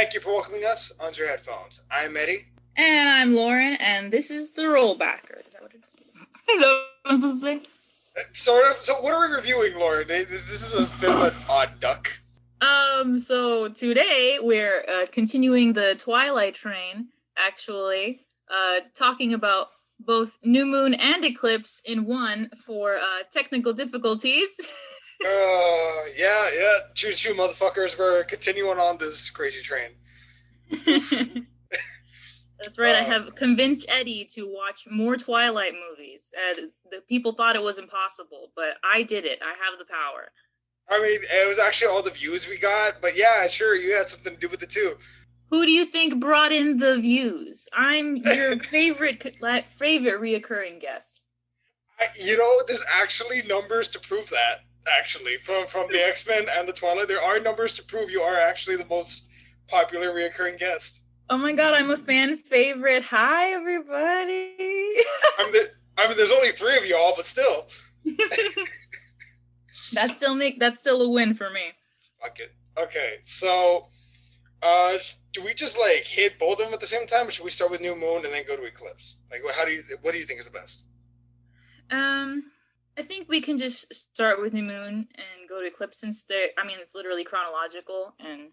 Thank you for welcoming us onto your headphones. I'm Eddie. And I'm Lauryn, and this is the Rollbacker. Is that what it is? Is that what I'm supposed to say? Sort of. So, what are we reviewing, Lauryn? This is a bit of an odd duck. So today we're continuing the Twilight train, actually, talking about both New Moon and Eclipse in one for technical difficulties. Yeah. Choo-choo, motherfuckers. We're continuing on this crazy train. That's right, I have convinced Eddie to watch more Twilight movies. The people thought it was impossible, but I did it. I have the power. I mean, it was actually all the views we got, but yeah, sure, you had something to do with it too. Who do you think brought in the views? I'm your favorite reoccurring guest. There's actually numbers to prove that. Actually, from the X-Men and the Twilight, there are numbers to prove you are actually the most popular reoccurring guest. Oh my god, I'm a fan favorite. Hi, everybody. I mean, there's only 3 of y'all, but still. That's still a win for me. Fuck it. Okay, so, do we just hit both of them at the same time, or should we start with New Moon and then go to Eclipse? What do you think is the best? I think we can just start with New Moon and go to Eclipse since it's literally chronological and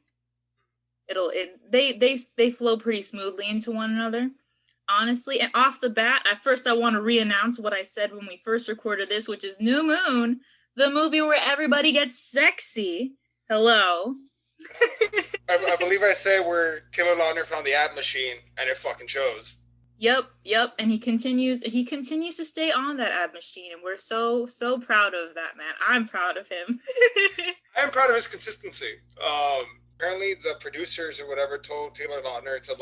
they flow pretty smoothly into one another. Honestly, and off the bat, at first I want to re-announce what I said when we first recorded this, which is New Moon, the movie where everybody gets sexy. Hello. I believe I said where Taylor Lautner found the ad machine and it fucking shows. Yep. And he continues to stay on that ad machine, and we're so proud of that man. I'm proud of him. I'm proud of his consistency. Apparently the producers or whatever told Taylor Lautner to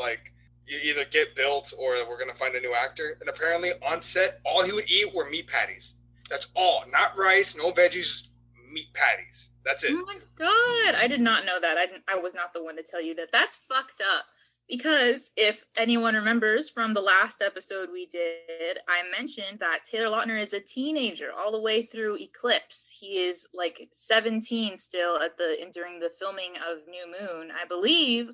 you either get built or we're gonna find a new actor. And apparently on set, all he would eat were meat patties. That's all. Not rice, no veggies, meat patties. That's it. Oh my god, I did not know that. I was not the one to tell you that. That's fucked up. Because if anyone remembers from the last episode we did, I mentioned that Taylor Lautner is a teenager all the way through Eclipse. He is 17 still during the filming of New Moon, I believe.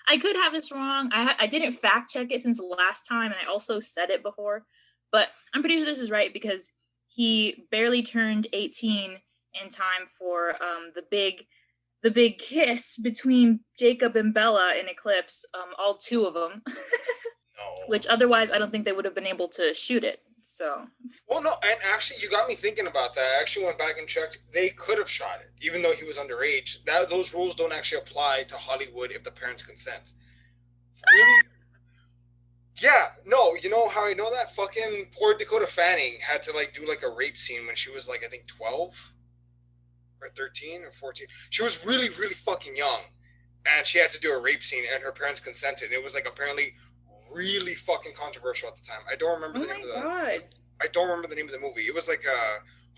I could have this wrong. I didn't fact check it since the last time, and I also said it before, but I'm pretty sure this is right because he barely turned 18 in time for the big kiss between Jacob and Bella in Eclipse, all 2 of them. No. Which otherwise I don't think they would have been able to shoot it. So. Well, no, and actually you got me thinking about that. I actually went back and checked. They could have shot it, even though he was underage. Those rules don't actually apply to Hollywood if the parents consent. Really? Yeah, no, you know how I know that? Fucking poor Dakota Fanning had to do a rape scene when she was I think 12. Or 13 or 14. She was really, really fucking young. And she had to do a rape scene and her parents consented. And it was apparently really fucking controversial at the time. I don't remember the name of I don't remember the name of the movie. It was a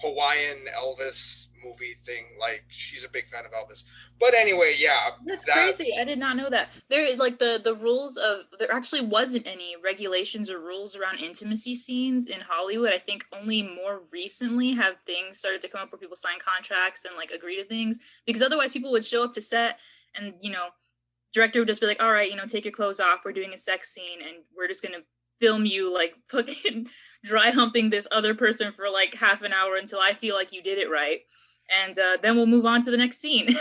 Hawaiian Elvis movie thing. She's a big fan of Elvis. But anyway, yeah. That's crazy. I did not know that. There is the rules of, there actually wasn't any regulations or rules around intimacy scenes in Hollywood. I think only more recently have things started to come up where people sign contracts and agree to things, because otherwise people would show up to set and, director would just be all right, take your clothes off. We're doing a sex scene and we're just going to film you fucking dry humping this other person for half an hour until I feel like you did it right. And then we'll move on to the next scene.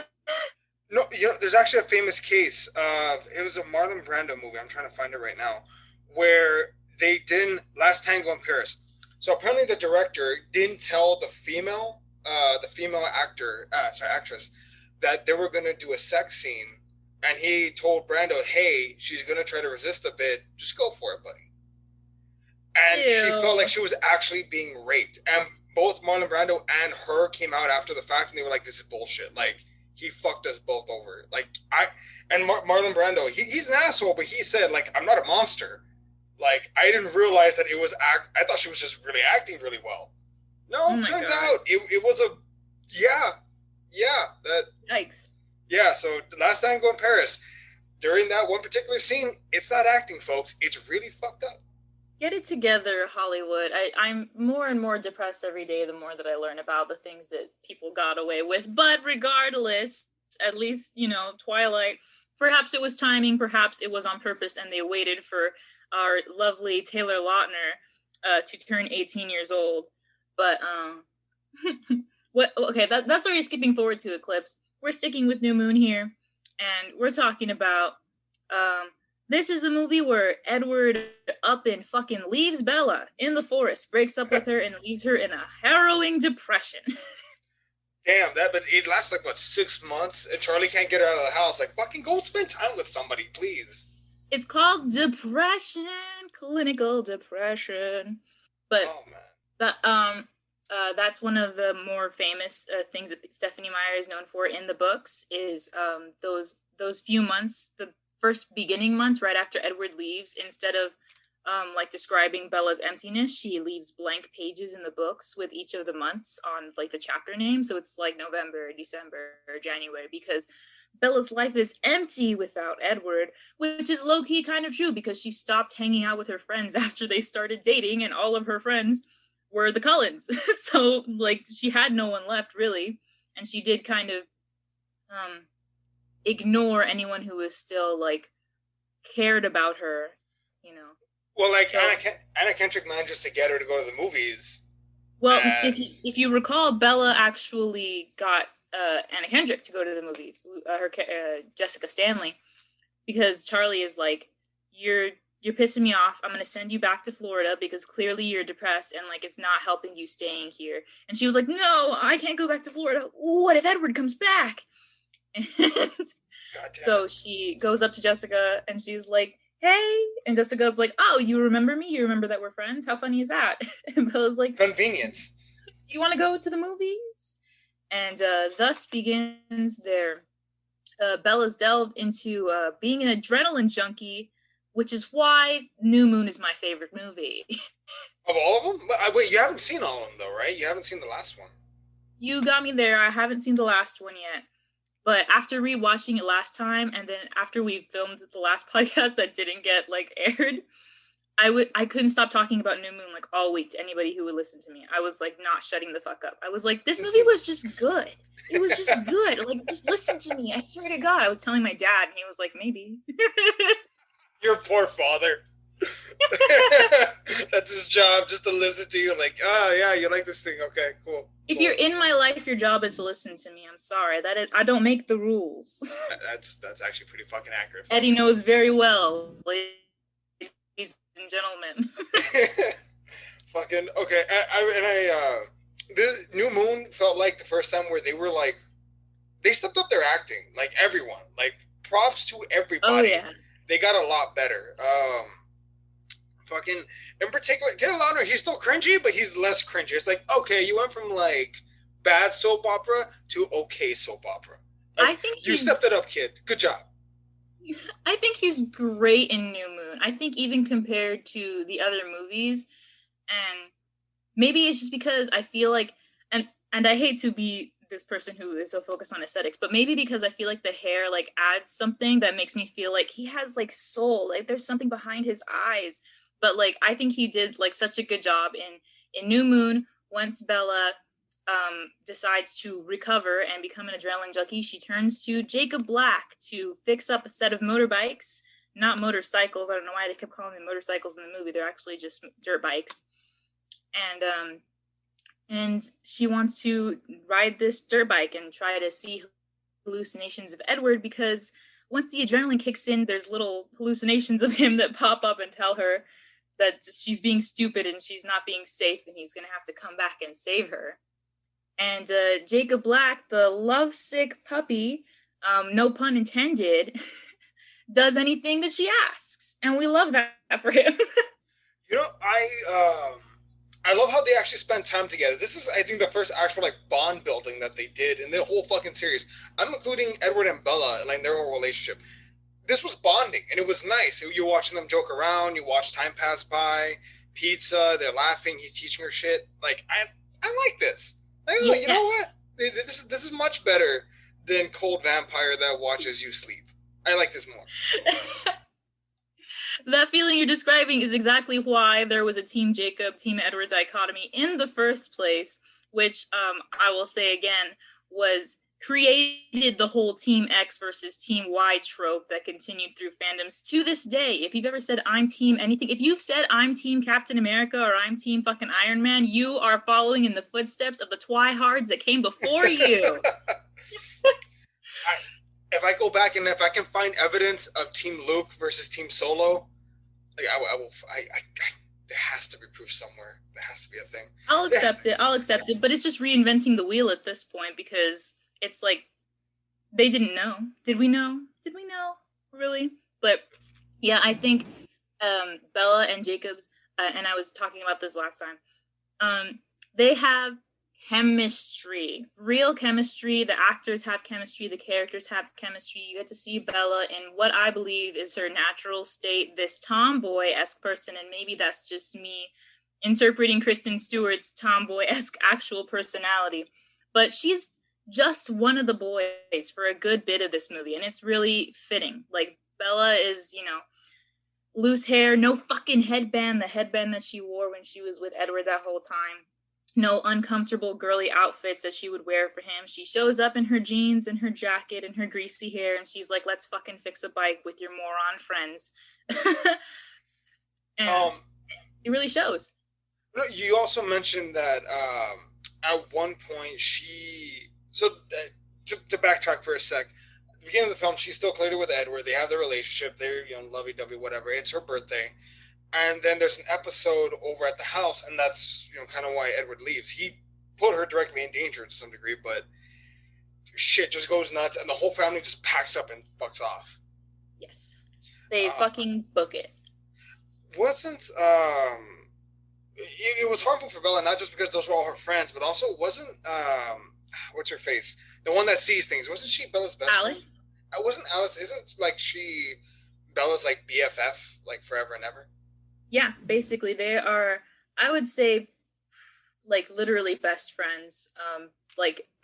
No, there's actually a famous case of, it was a Marlon Brando movie, I'm trying to find it right now, where they didn't, Last Tango in Paris. So apparently the director didn't tell the female actress, that they were going to do a sex scene. And he told Brando, hey, she's going to try to resist a bit. Just go for it, buddy. And Ew. She felt like she was actually being raped. And both Marlon Brando and her came out after the fact and they were this is bullshit. He fucked us both over. Marlon Brando, he's an asshole, but he said, I'm not a monster. I didn't realize that it was I thought she was just really acting really well. No, turns out it was Yikes. Yeah, so the Last Time Go in Paris, during that one particular scene, it's not acting, folks. It's really fucked up. Get it together, Hollywood. I'm more and more depressed every day the more that I learn about the things that people got away with. But regardless, at least, Twilight perhaps it was timing, perhaps it was on purpose, and they waited for our lovely Taylor Lautner to turn 18 years old. But that's already skipping forward to Eclipse. We're sticking with New Moon here, and we're talking about this is the movie where Edward up and fucking leaves Bella in the forest, breaks up with her, and leaves her in a harrowing depression. Damn, but it lasts like, what, 6 months? And Charlie can't get her out of the house. Like, fucking go spend time with somebody, please. It's called depression, clinical depression. But that's one of the more famous things that Stephenie Meyer is known for in the books is those few months, the first beginning months right after Edward leaves, instead of like describing Bella's emptiness, she leaves blank pages in the books with each of the months on like the chapter name. So it's like November, December, or January, because Bella's life is empty without Edward, which is low-key kind of true because she stopped hanging out with her friends after they started dating, and all of her friends were the Cullens. So like she had no one left really, and she did kind of ignore anyone who was still like cared about her, you know. Well, like so, Anna Kendrick manages to get her to go to the movies. Well, if you recall, Bella actually got Anna Kendrick to go to the movies, Jessica Stanley, because Charlie is like, you're pissing me off. I'm going to send you back to Florida because clearly you're depressed and like it's not helping you staying here. And she was like, no, I can't go back to Florida. What if Edward comes back? And so she goes up to Jessica and she's like, hey. And Jessica's like, oh, you remember me? You remember that we're friends? How funny is that? And Bella's like, convenient. Do you want to go to the movies? And thus begins their Bella's delve into being an adrenaline junkie, which is why New Moon is my favorite movie. Of all of them? Wait, you haven't seen all of them though, right? You haven't seen the last one. You got me there. I haven't seen the last one yet. But after rewatching it last time, and then after we filmed the last podcast that didn't get like aired, I couldn't stop talking about New Moon like all week to anybody who would listen to me. I was like not shutting the fuck up. I was like, this movie was just good. It was just good. Like, just listen to me. I swear to God. I was telling my dad, and he was like, maybe. Your poor father. That's his job, just to listen to you. Like, oh yeah, you like this thing? Okay, cool. If you're in my life, your job is to listen to me. I'm sorry. I don't make the rules. That's actually pretty fucking accurate. Eddie knows very well, ladies and gentlemen. Fucking okay. The New Moon felt like the first time where they were like, they stepped up their acting. Like everyone, like props to everybody. Oh yeah. They got a lot better. Fucking, in particular, Taylor Lautner, he's still cringy, but he's less cringy. It's like, okay, you went from like bad soap opera to okay soap opera. Like, I think you stepped it up, kid. Good job. I think he's great in New Moon. I think even compared to the other movies, and maybe it's just because I feel like, and I hate to be this person who is so focused on aesthetics, but maybe because I feel like the hair like adds something that makes me feel like he has like soul, like there's something behind his eyes. But like I think he did like such a good job in New Moon. Once Bella decides to recover and become an adrenaline junkie, she turns to Jacob Black to fix up a set of motorbikes, not motorcycles. I don't know why they kept calling them motorcycles in the movie. They're actually just dirt bikes. And she wants to ride this dirt bike and try to see hallucinations of Edward, because once the adrenaline kicks in, there's little hallucinations of him that pop up and tell her that she's being stupid and she's not being safe and he's going to have to come back and save her. And Jacob Black, the lovesick puppy, no pun intended, does anything that she asks. And we love that for him. You know, I love how they actually spend time together. This is, I think, the first actual like bond building that they did in the whole fucking series. I'm including Edward and Bella and like their whole relationship. This was bonding, and it was nice. You're watching them joke around. You watch time pass by. Pizza. They're laughing. He's teaching her shit. Like I like this. Yes. You know what? This is much better than Cold Vampire that watches you sleep. I like this more. That feeling you're describing is exactly why there was a Team Jacob, Team Edward dichotomy in the first place, which I will say again was created the whole Team X versus Team Y trope that continued through fandoms to this day. If you've ever said I'm Team anything, if you've said I'm Team Captain America or I'm Team fucking Iron Man, you are following in the footsteps of the Twihards that came before you. If I go back and if I can find evidence of Team Luke versus Team Solo, like there has to be proof somewhere. There has to be a thing. I'll accept it, but it's just reinventing the wheel at this point because it's like they didn't know. Did we know? Really? But yeah, I think Bella and Jacobs, and I was talking about this last time, they have chemistry, real chemistry. The actors have chemistry, the characters have chemistry. You get to see Bella in what I believe is her natural state, this tomboy-esque person, and maybe that's just me interpreting Kristen Stewart's tomboy-esque actual personality, but she's just one of the boys for a good bit of this movie, and it's really fitting. Like, Bella is, loose hair, no fucking headband, the headband that she wore when she was with Edward that whole time. No uncomfortable girly outfits that she would wear for him. She shows up in her jeans and her jacket and her greasy hair, and she's like, let's fucking fix a bike with your moron friends. And it really shows. You also mentioned that at one point to backtrack for a sec, at the beginning of the film, she's still clearly with Edward. They have their relationship. They're, lovey-dovey, whatever. It's her birthday. And then there's an episode over at the house, and that's, kind of why Edward leaves. He put her directly in danger to some degree, but shit just goes nuts, and the whole family just packs up and fucks off. Yes. They fucking book it. Wasn't, it was harmful for Bella, not just because those were all her friends, but also wasn't, what's her face? The one that sees things. Wasn't she Bella's best friend? Alice? Wasn't Alice, isn't, she Bella's, BFF, forever and ever? Yeah, basically, they are, I would say, literally best friends.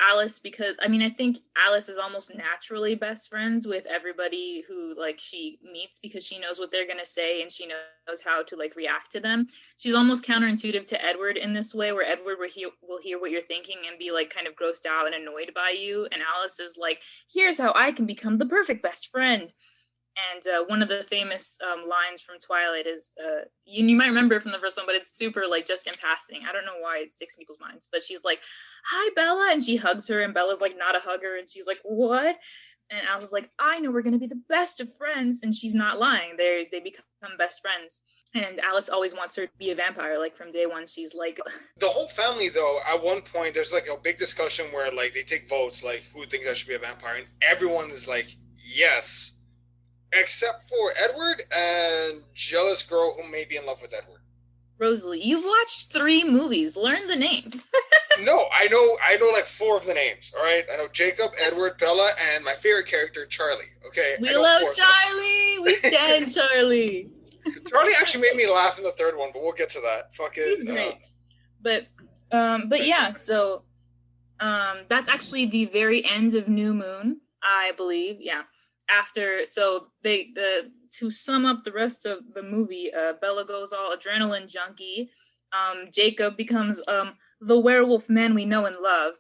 Alice, because, I think Alice is almost naturally best friends with everybody who, she meets because she knows what they're going to say and she knows how to, react to them. She's almost counterintuitive to Edward in this way, where Edward will hear what you're thinking and be, kind of grossed out and annoyed by you. And Alice is here's how I can become the perfect best friend. And one of the famous lines from Twilight is, you might remember it from the first one, but it's super, just in passing. I don't know why it sticks in people's minds, but she's like, hi, Bella, and she hugs her, and Bella's not a hugger, and she's like, what? And Alice is like, I know we're going to be the best of friends, and she's not lying. They become best friends. And Alice always wants her to be a vampire, from day one. She's like... The whole family, though, at one point, there's, a big discussion where, they take votes, who thinks I should be a vampire, and everyone is like, yes. Except for Edward and jealous girl who may be in love with Edward. Rosalie, you've watched 3 movies. Learn the names. No, I know 4 of the names, all right? I know Jacob, Edward, Bella, and my favorite character, Charlie, okay? We love Charlie! We stand Charlie! Charlie actually made me laugh in the 3rd one, but we'll get to that. Fuck it. He's great. But yeah, so that's actually the very end of New Moon, I believe, yeah. After, so to sum up the rest of the movie, Bella goes all adrenaline junkie. Jacob becomes the werewolf man we know and love,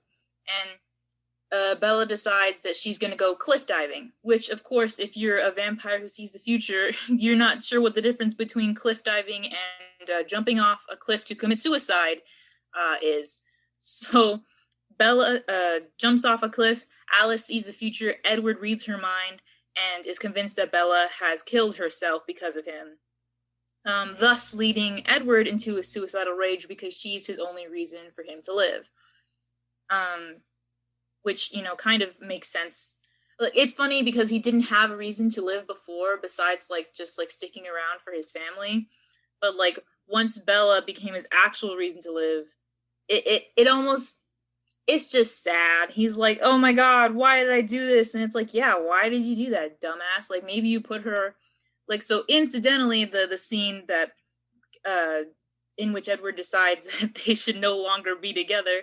and Bella decides that she's going to go cliff diving. Which, of course, if you're a vampire who sees the future, you're not sure what the difference between cliff diving and jumping off a cliff to commit suicide is. So Bella jumps off a cliff. Alice sees the future. Edward reads her mind and is convinced that Bella has killed herself because of him, thus leading Edward into a suicidal rage because she's his only reason for him to live, which, kind of makes sense. It's funny because he didn't have a reason to live before besides, just sticking around for his family, but, once Bella became his actual reason to live, it almost... It's just sad. He's like, oh my God, why did I do this? And it's like, yeah, why did you do that, dumbass? Maybe you put her, so incidentally, the scene that, in which Edward decides that they should no longer be together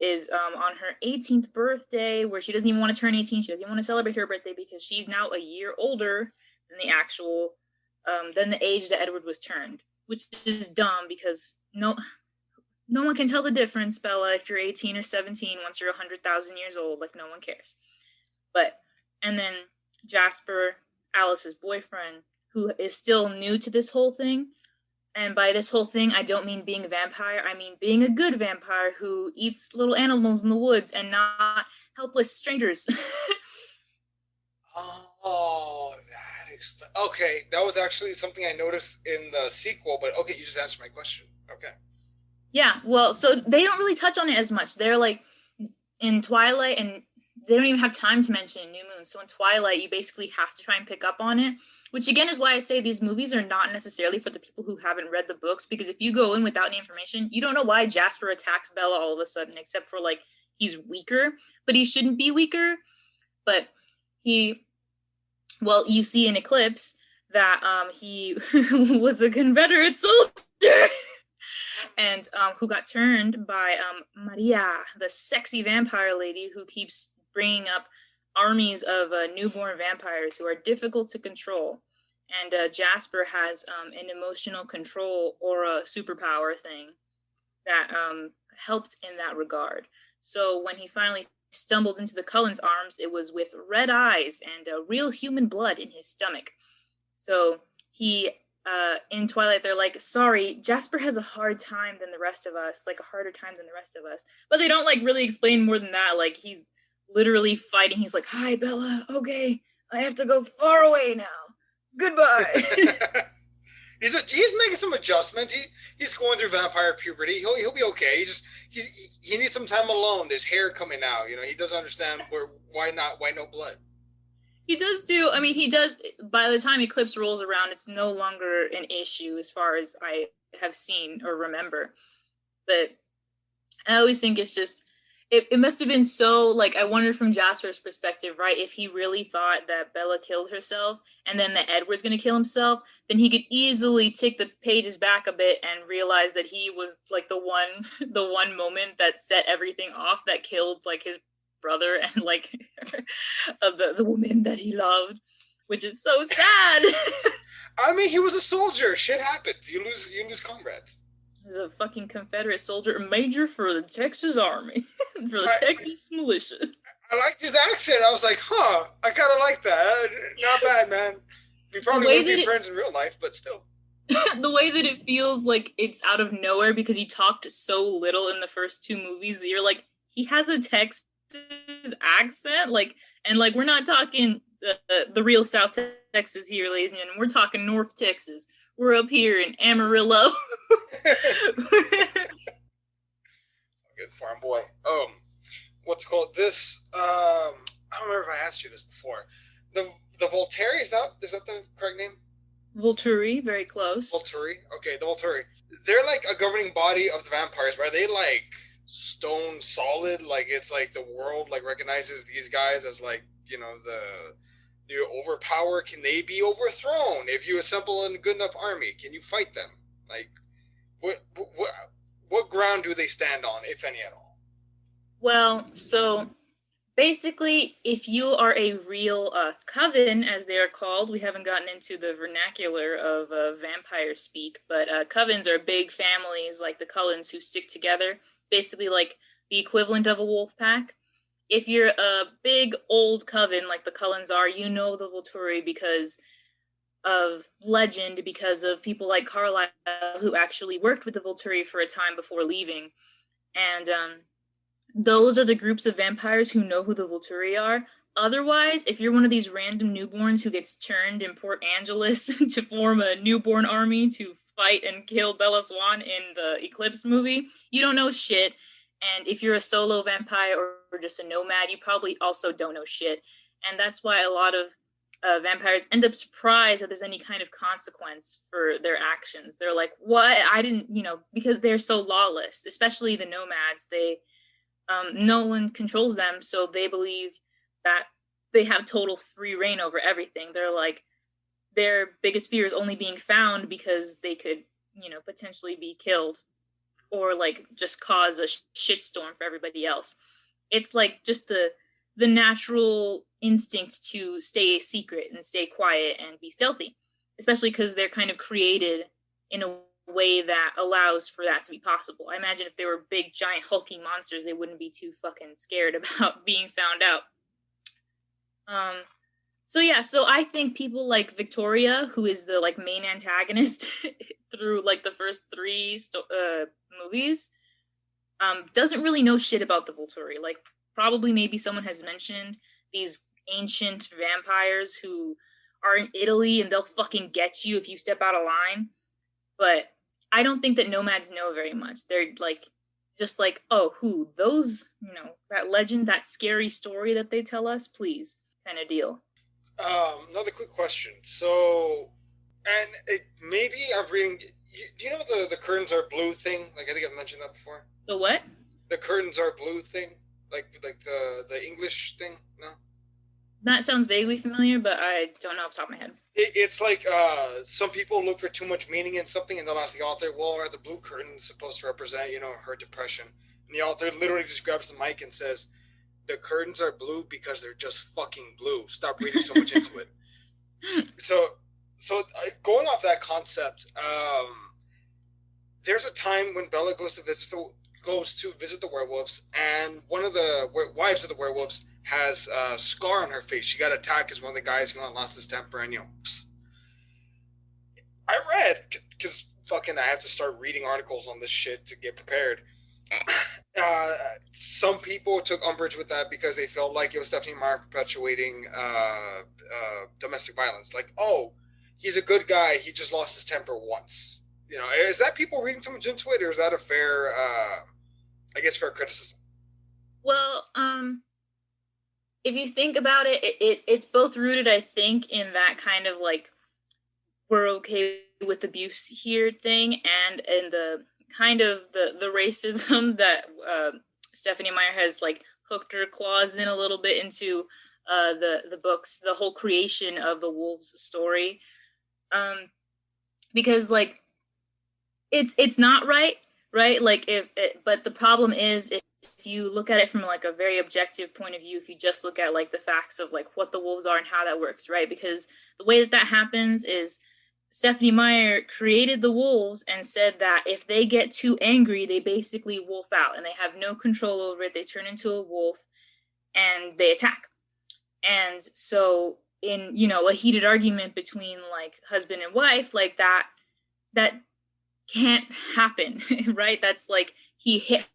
is on her 18th birthday, where she doesn't even want to turn 18. She doesn't even want to celebrate her birthday because she's now a year older than the actual, than the age that Edward was turned, which is dumb because no one can tell the difference, Bella, if you're 18 or 17 once you're 100,000 years old. Like, no one cares. But, and then Jasper, Alice's boyfriend, who is still new to this whole thing. And by this whole thing, I don't mean being a vampire. I mean being a good vampire who eats little animals in the woods and not helpless strangers. Oh, okay. That was actually something I noticed in the sequel, but okay, you just answered my question. Okay. Yeah, well, so they don't really touch on it as much. They're like in Twilight, and they don't even have time to mention New Moon. So in Twilight, you basically have to try and pick up on it, which again is why I say these movies are not necessarily for the people who haven't read the books, because if you go in without any information, you don't know why Jasper attacks Bella all of a sudden, except for like he's weaker, but he shouldn't be weaker. But you see in Eclipse that he was a Confederate soldier. And who got turned by Maria, the sexy vampire lady who keeps bringing up armies of newborn vampires who are difficult to control. And Jasper has an emotional control aura superpower thing that helped in that regard. So when he finally stumbled into the Cullens' arms, it was with red eyes and real human blood in his stomach. So he... in Twilight, they're like, sorry, Jasper has a hard time than the rest of us, like a harder time than the rest of us. But they don't like really explain more than that. Like he's literally fighting. He's like, hi, Bella. Okay, I have to go far away now. Goodbye. He's making some adjustments. He's going through vampire puberty. He'll be okay. He needs some time alone. There's hair coming out. You know, he doesn't understand why no blood. He does, by the time Eclipse rolls around, it's no longer an issue as far as I have seen or remember. But I always think it's just, it must have been so, like, I wonder from Jasper's perspective, right? If he really thought that Bella killed herself and then that Edward's going to kill himself, then he could easily tick the pages back a bit and realize that he was, like, the one moment that set everything off that killed, like, his brother and like the woman that he loved, which is so sad. I mean, he was a soldier. Shit happens. You lose comrades. He's a fucking Confederate soldier, a major for the Texas Army, for the Texas militia. I liked his accent. I was like, I kind of like that. Not bad, man. We probably wouldn't be friends in real life, but still. The way that it feels like it's out of nowhere because he talked so little in the first two movies that you're like, he has a Texas accent, and we're not talking the real South Texas here, ladies and gentlemen. We're talking North Texas. We're up here in Amarillo. Good farm boy. What's called this? I don't remember if I asked you this before. The Volturi, is that the correct name? Volturi, very close. Volturi, okay, the Volturi. They're like a governing body of the vampires, right? Are they like stone solid, like it's like the world like recognizes these guys as like, you know, the overpower? Can they be overthrown if you assemble a good enough army? Can you fight them? Like what ground do they stand on, if any at all? Well, so basically, if you are a real coven, as they are called, we haven't gotten into the vernacular of vampire speak, but covens are big families like the Cullens who stick together, basically like the equivalent of a wolf pack. If you're a big old coven like the Cullens are, you know the Volturi because of legend, because of people like Carlisle who actually worked with the Volturi for a time before leaving. And those are the groups of vampires who know who the Volturi are. Otherwise, if you're one of these random newborns who gets turned in Port Angeles to form a newborn army to fight and kill Bella Swan in the Eclipse movie, you don't know shit. And if you're a solo vampire or just a nomad, you probably also don't know shit. And that's why a lot of vampires end up surprised that there's any kind of consequence for their actions. They're like, what? I didn't, because they're so lawless, especially the nomads. No one controls them, so they believe that they have total free reign over everything. They're like, their biggest fear is only being found because they could, potentially be killed or like just cause a shitstorm for everybody else. It's like just the natural instinct to stay secret and stay quiet and be stealthy, especially because they're kind of created in a way that allows for that to be possible. I imagine if they were big, giant, hulking monsters, they wouldn't be too fucking scared about being found out. So I think people like Victoria, who is the like main antagonist through like the first three movies, doesn't really know shit about the Volturi. Like, probably maybe someone has mentioned these ancient vampires who are in Italy and they'll fucking get you if you step out of line. But I don't think that nomads know very much. They're like, just like, oh, who? Those, that legend, that scary story that they tell us, please, kind of deal. Another quick question. So, and maybe I'm reading, do you know the curtains are blue thing? Like, I think I've mentioned that before. The what? The curtains are blue thing? Like the English thing? No? That sounds vaguely familiar, but I don't know off the top of my head. It's like some people look for too much meaning in something and they'll ask the author, well, are the blue curtains supposed to represent, her depression? And the author literally just grabs the mic and says, the curtains are blue because they're just fucking blue. Stop reading so much into it. So going off that concept, there's a time when Bella goes to visit the werewolves, and one of the wives of the werewolves has a scar on her face. She got attacked because one of the guys lost his temper, and I read, because fucking I have to start reading articles on this shit to get prepared. Some people took umbrage with that because they felt like it was Stephenie Meyer perpetuating domestic violence. Like, oh, he's a good guy, he just lost his temper once. Is that people reading too much into it, or is that a fair, fair criticism? Well, if you think about it, it's both rooted, I think, in that kind of like, we're okay with abuse here thing, and in the kind of the racism that Stephenie Meyer has like hooked her claws in a little bit into the books, the whole creation of the wolves story, because like it's not right, like but the problem is if you look at it from like a very objective point of view, if you just look at like the facts of like what the wolves are and how that works, right? Because the way that happens is Stephenie Meyer created the wolves and said that if they get too angry, they basically wolf out and they have no control over it. They turn into a wolf and they attack. And so in, a heated argument between like husband and wife, like that can't happen, right? That's like he hit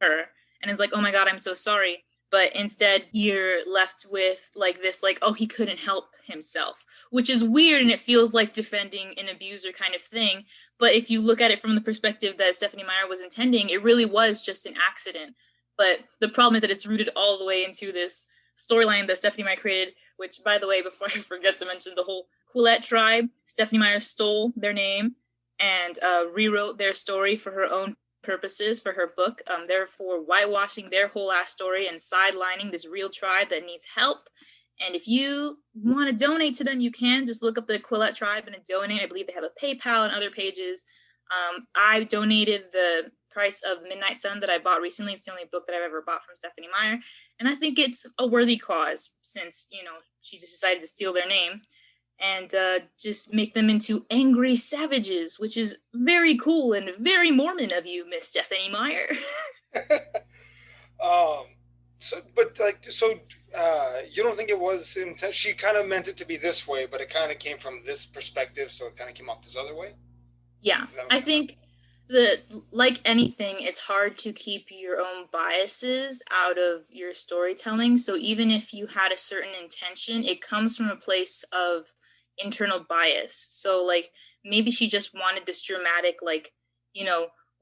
her and is like, oh my God, I'm so sorry. But instead you're left with like this, like, oh, he couldn't help himself, which is weird. And it feels like defending an abuser kind of thing. But if you look at it from the perspective that Stephenie Meyer was intending, it really was just an accident. But the problem is that it's rooted all the way into this storyline that Stephenie Meyer created, which, by the way, before I forget to mention, the whole Quillette tribe, Stephenie Meyer stole their name and rewrote their story for her own purposes for her book, therefore whitewashing their whole ass story and sidelining this real tribe that needs help. And if you want to donate to them, you can just look up the Quillette tribe and donate. I believe they have a PayPal and other pages. I donated the price of Midnight Sun that I bought recently. It's the only book that I've ever bought from Stephenie Meyer, and I think it's a worthy cause since she just decided to steal their name and just make them into angry savages, which is very cool and very Mormon of you, Miss Stephenie Meyer. You don't think it was intentional? She kind of meant it to be this way, but it kind of came from this perspective, so it kind of came off this other way? Yeah, I think like anything, it's hard to keep your own biases out of your storytelling. So even if you had a certain intention, it comes from a place of internal bias. So like maybe she just wanted this dramatic, like,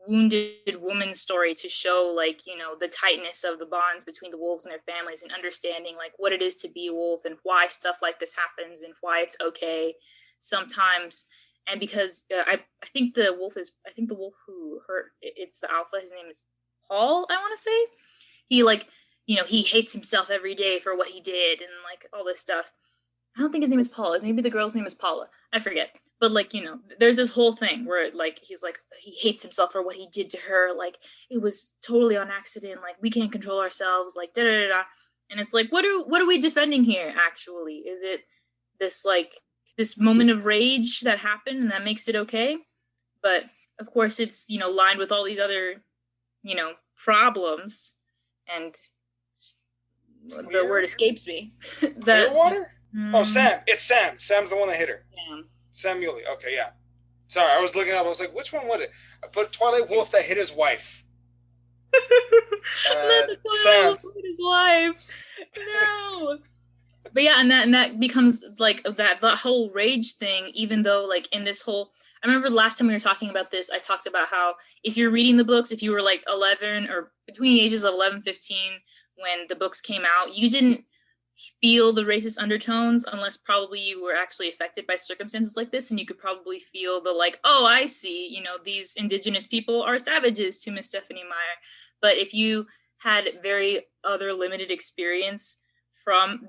wounded woman story to show like, the tightness of the bonds between the wolves and their families and understanding like what it is to be a wolf and why stuff like this happens and why it's okay sometimes. And because I think the wolf who hurt, it's the alpha, his name is Paul, I want to say. He like, he hates himself every day for what he did and like all this stuff. I don't think his name is Paul. Maybe the girl's name is Paula. I forget. But like, there's this whole thing where like, he's like, he hates himself for what he did to her. Like it was totally on accident. Like we can't control ourselves, like da da da. And it's like, what are we defending here? Actually, is it this like, this moment of rage that happened and that makes it okay? But of course, it's, you know, lined with all these other, you know, problems, and the word escapes me. Clearwater? Oh, Sam. It's Sam. Sam's the one that hit her. Sam. Sam Muley. Okay, yeah. Sorry, I was looking up. I was like, which one was it? I put Twilight Wolf that hit his wife. Sam. His wife. No. But yeah, and that becomes like that whole rage thing, even though like in this whole, I remember the last time we were talking about this, I talked about how if you're reading the books, if you were like 11 or between the ages of 11, 15, when the books came out, you didn't feel the racist undertones unless probably you were actually affected by circumstances like this, and you could probably feel the like, oh, I see, you know, these indigenous people are savages to Miss Stephanie Meyer. But if you had very other limited experience from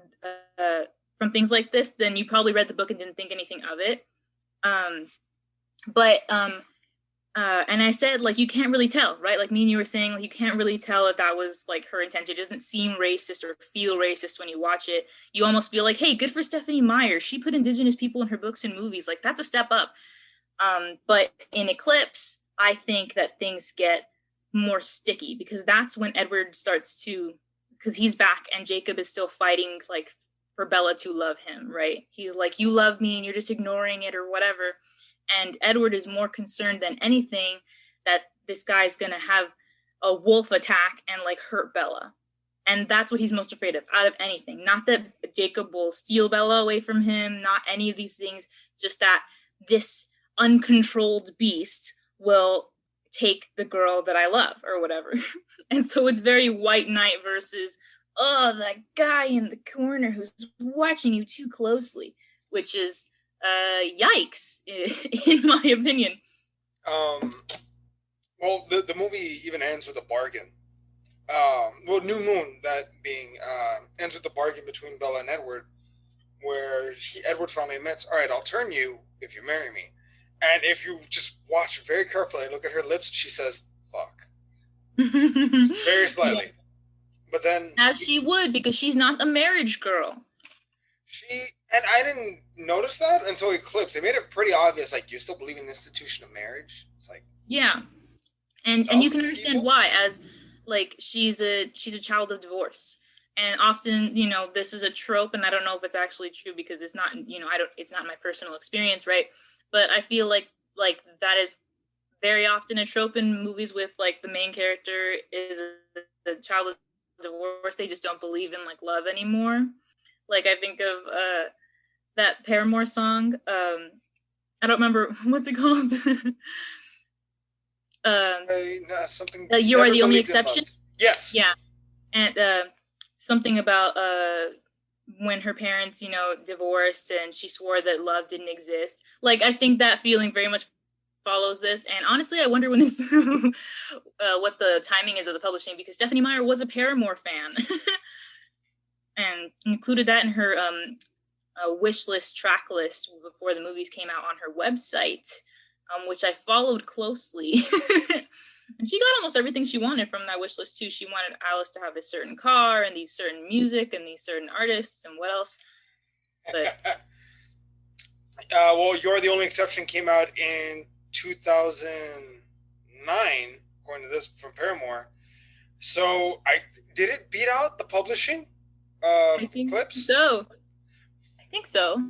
things like this, then you probably read the book and didn't think anything of it. And I said, like, you can't really tell, right? Like me and you were saying, like, you can't really tell if that was like her intention. It doesn't seem racist or feel racist when you watch it. You almost feel like, hey, good for Stephanie Meyer. She put indigenous people in her books and movies. Like, that's a step up. But in Eclipse, I think that things get more sticky, because that's when Edward starts to, because he's back and Jacob is still fighting like for Bella to love him, right? He's like, you love me and you're just ignoring it or whatever. And Edward is more concerned than anything that this guy's gonna have a wolf attack and like hurt Bella. And that's what he's most afraid of out of anything. Not that Jacob will steal Bella away from him, not any of these things, just that this uncontrolled beast will take the girl that I love or whatever. And so it's very White Knight versus, oh, that guy in the corner who's watching you too closely, which is yikes, in my opinion. Well, the movie even ends with a bargain. Well, New Moon, that being, ends with the bargain between Bella and Edward, where Edward finally admits, all right, I'll turn you if you marry me. And if you just watch very carefully, look at her lips, she says, fuck. Very slightly. Yeah. But then... As she would, because she's not a marriage girl. And I didn't notice that until Eclipse. They made it pretty obvious, like, you still believe in the institution of marriage? It's like... Yeah. And you can understand people? Why, as, like, she's a child of divorce. And often, you know, this is a trope, and I don't know if it's actually true because it's not, you know, it's not my personal experience, right? But I feel like that is very often a trope in movies with, like, the main character is a child of divorce. They just don't believe in, like, love anymore. Like, I think of that Paramore song. I don't remember, what's it called? Something. You Are the Only Exception? Yes. Yeah. And something about when her parents, you know, divorced and she swore that love didn't exist. Like, I think that feeling very much follows this. And honestly, I wonder when this, what the timing is of the publishing, because Stephanie Meyer was a Paramore fan and included that in her wish list, track list before the movies came out on her website, which I followed closely. And she got almost everything she wanted from that wish list too. She wanted Alice to have this certain car and these certain music and these certain artists and what else. But well, You're the Only Exception came out in 2009, according to this from Paramore. So did it beat out the publishing of Eclipse? So I think so.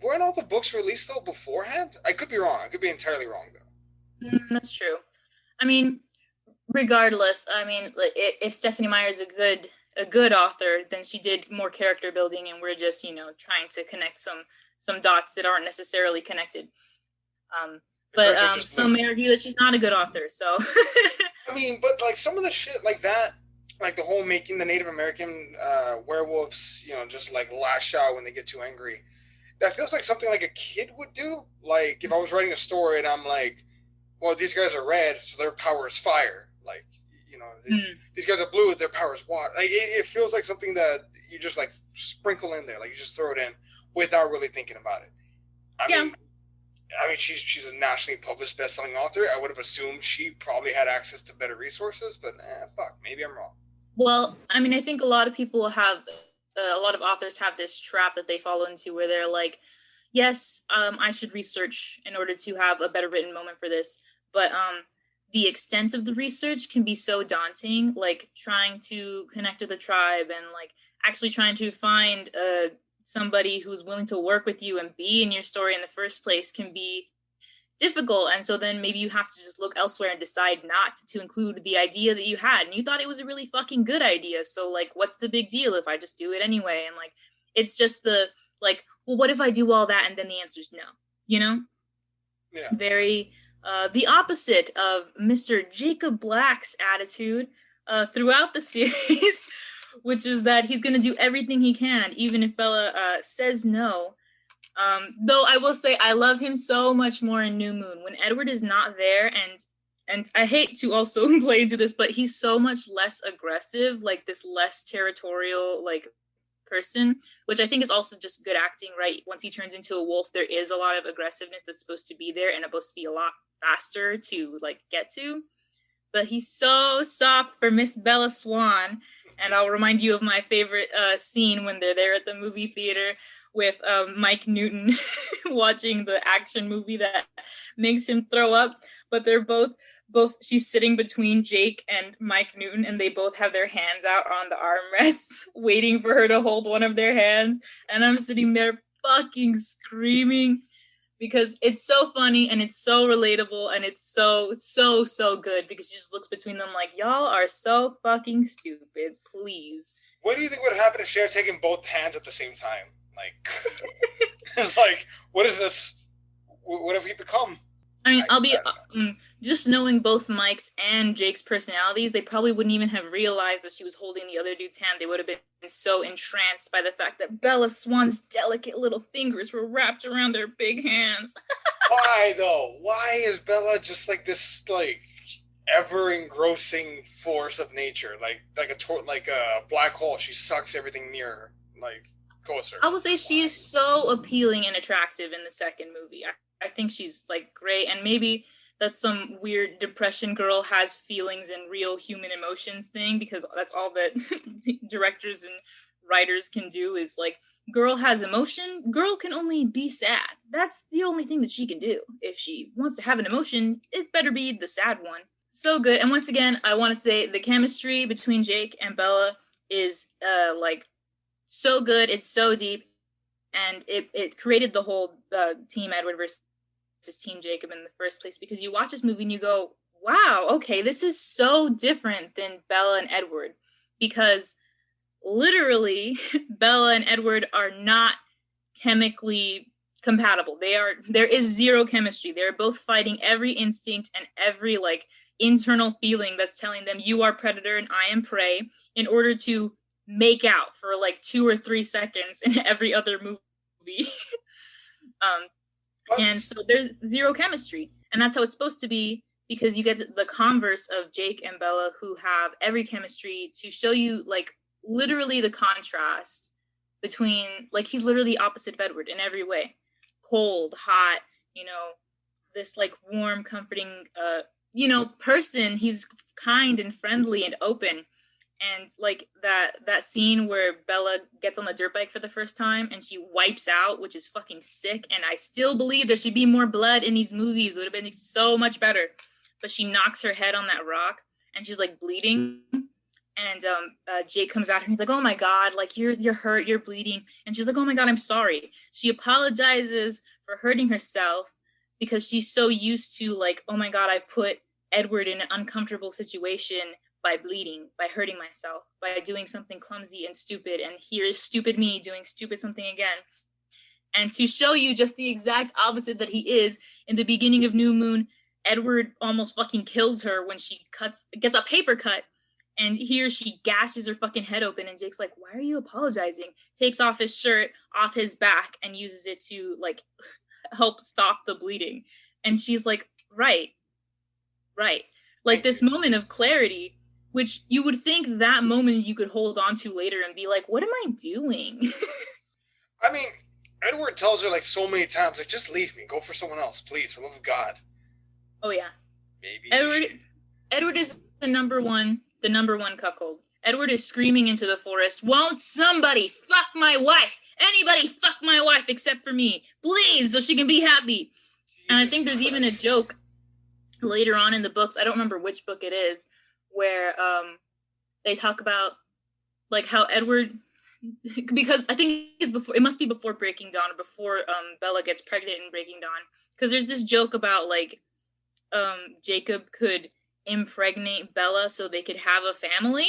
Weren't all the books released though beforehand? I could be wrong. I could be entirely wrong though. That's true. I mean, regardless, I mean, if Stephanie Meyer is a good author, then she did more character building, and we're just, you know, trying to connect some dots that aren't necessarily connected. But some may argue that she's not a good author. So, I mean, but like some of the shit like that, like the whole making the Native American werewolves, you know, just like lash out when they get too angry. That feels like something like a kid would do. Like if I was writing a story and I'm like, well, these guys are red, so their power is fire. Like, you know, these guys are blue, their power is water. Like, it feels like something that you just like sprinkle in there, like you just throw it in without really thinking about it. I mean, she's a nationally published best-selling author. I would have assumed she probably had access to better resources, but fuck, maybe I'm wrong. Well, I mean, I think a lot of people have, a lot of authors have this trap that they fall into where they're like, Yes, I should research in order to have a better written moment for this. But the extent of the research can be so daunting, like trying to connect with the tribe and like actually trying to find somebody who's willing to work with you and be in your story in the first place can be difficult. And so then maybe you have to just look elsewhere and decide not to include the idea that you had. And you thought it was a really fucking good idea. So like, what's the big deal if I just do it anyway? And like, it's just the like, well, what if I do all that? And then the answer is no, you know? Yeah. Very the opposite of Mr. Jacob Black's attitude throughout the series, which is that he's going to do everything he can, even if Bella says no. Though I will say I love him so much more in New Moon when Edward is not there, and I hate to also play into this, but he's so much less aggressive, like this less territorial like person, which I think is also just good acting, right? Once he turns into a wolf, there is a lot of aggressiveness that's supposed to be there and supposed to be a lot faster to like get to. But he's so soft for Miss Bella Swan. And I'll remind you of my favorite scene when they're there at the movie theater with Mike Newton watching the action movie that makes him throw up. But they're both she's sitting between Jake and Mike Newton, and they both have their hands out on the armrests, waiting for her to hold one of their hands. And I'm sitting there fucking screaming because it's so funny and it's so relatable and it's so good because she just looks between them like, y'all are so fucking stupid, please. What do you think would happen if she had taken both hands at the same time? Like, it's like, what is this? What have we become? I mean, I'll be just knowing both Mike's and Jake's personalities, they probably wouldn't even have realized that she was holding the other dude's hand. They would have been so entranced by the fact that Bella Swan's delicate little fingers were wrapped around their big hands. Why though? Why is Bella just like this, like ever engrossing force of nature, like a black hole? She sucks everything near her, like closer. I would say she is so appealing and attractive in the second movie. I think she's like great, and maybe that's some weird depression girl has feelings and real human emotions thing, because that's all that directors and writers can do is like, girl has emotion, girl can only be sad. That's the only thing that she can do. If she wants to have an emotion, it better be the sad one. So good. And once again, I want to say the chemistry between Jake and Bella is like so good. It's so deep, and it created the whole Team Edward versus Team Jacob in the first place, because you watch this movie and you go, wow, okay, this is so different than Bella and Edward, because literally Bella and Edward are not chemically compatible. There is zero chemistry. They're both fighting every instinct and every like internal feeling that's telling them you are predator and I am prey, in order to make out for like 2 or 3 seconds in every other movie. And so there's zero chemistry, and that's how it's supposed to be, because you get the converse of Jake and Bella, who have every chemistry, to show you like literally the contrast between, like, he's literally opposite of Edward in every way. Cold, hot, you know, this like warm, comforting, person. He's kind and friendly and open. And like that scene where Bella gets on the dirt bike for the first time and she wipes out, which is fucking sick. And I still believe there should be more blood in these movies. It would have been so much better. But she knocks her head on that rock and she's like bleeding. And Jake comes out and he's like, oh my God, like you're hurt, you're bleeding. And she's like, oh my God, I'm sorry. She apologizes for hurting herself because she's so used to like, oh my God, I've put Edward in an uncomfortable situation by bleeding, by hurting myself, by doing something clumsy and stupid. And here is stupid me doing stupid something again. And to show you just the exact opposite that he is, in the beginning of New Moon, Edward almost fucking kills her when she gets a paper cut. And here she gashes her fucking head open. And Jake's like, why are you apologizing? Takes off his shirt off his back and uses it to like help stop the bleeding. And she's like, right. Like this moment of clarity, which you would think that moment you could hold on to later and be like, what am I doing? I mean, Edward tells her like so many times, like, just leave me, go for someone else, please, for the love of God. Oh yeah. Maybe Edward is the number one cuckold. Edward is screaming into the forest, "Won't somebody fuck my wife? Anybody fuck my wife except for me, please, so she can be happy." And I think there's even a joke later on in the books, I don't remember which book it is, where they talk about like how Edward, because I think it must be before Breaking Dawn, or before Bella gets pregnant in Breaking Dawn, because there's this joke about like Jacob could impregnate Bella so they could have a family.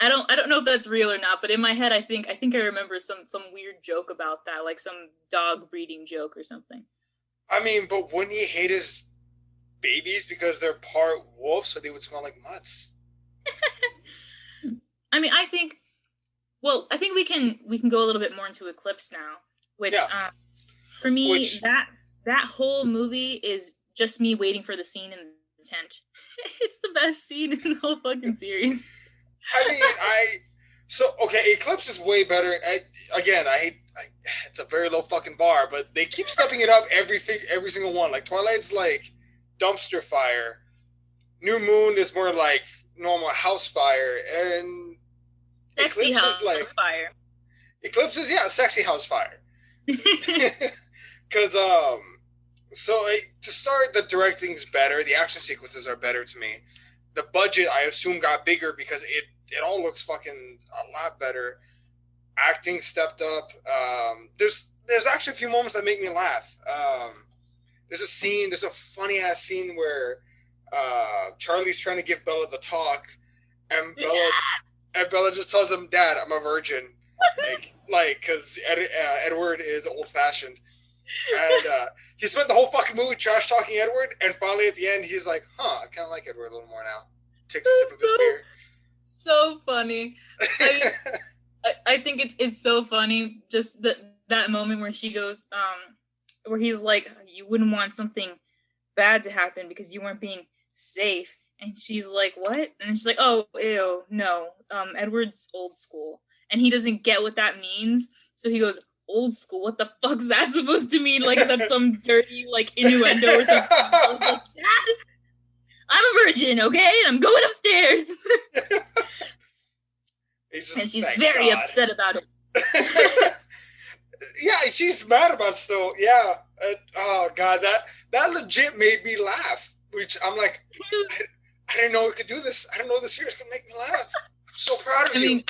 I don't know if that's real or not, but in my head I think I remember some weird joke about that, like some dog breeding joke or something. I mean, but wouldn't he hate his babies because they're part wolf, so they would smell like mutts? I mean, I think we can go a little bit more into Eclipse now, which for me that whole movie is just me waiting for the scene in the tent. It's the best scene in the whole fucking series. I mean, Eclipse is way better. It's a very low fucking bar, but they keep stepping it up every single one. Like Twilight's like dumpster fire, New Moon is more like normal house fire, and sexy house fire. Eclipse is sexy house fire. Because to start, the directing's better, the action sequences are better to me. The budget, I assume, got bigger because it all looks fucking a lot better. Acting stepped up. There's actually a few moments that make me laugh. There's a funny ass scene where Charlie's trying to give Bella the talk, and Bella just tells him, "Dad, I'm a virgin," because Edward is old fashioned, and he spent the whole fucking movie trash talking Edward, and finally at the end he's like, "Huh, I kind of like Edward a little more now." Takes a sip of his beer. So funny. I think it's so funny, just that moment where she goes, where he's like, "You wouldn't want something bad to happen because you weren't being safe," and she's like, "What?" And she's like, "Oh, ew, no, Edward's old school," and he doesn't get what that means, so he goes, "Old school? What the fuck's that supposed to mean? Like, is that some dirty like innuendo or something?" I was like, "Dad, I'm a virgin, okay? I'm going upstairs." And she's very upset about it. Yeah, she's mad about it still. Yeah. Oh God, that legit made me laugh. Which I'm like, I didn't know we could do this. I didn't know the series could make me laugh. I'm so proud of you.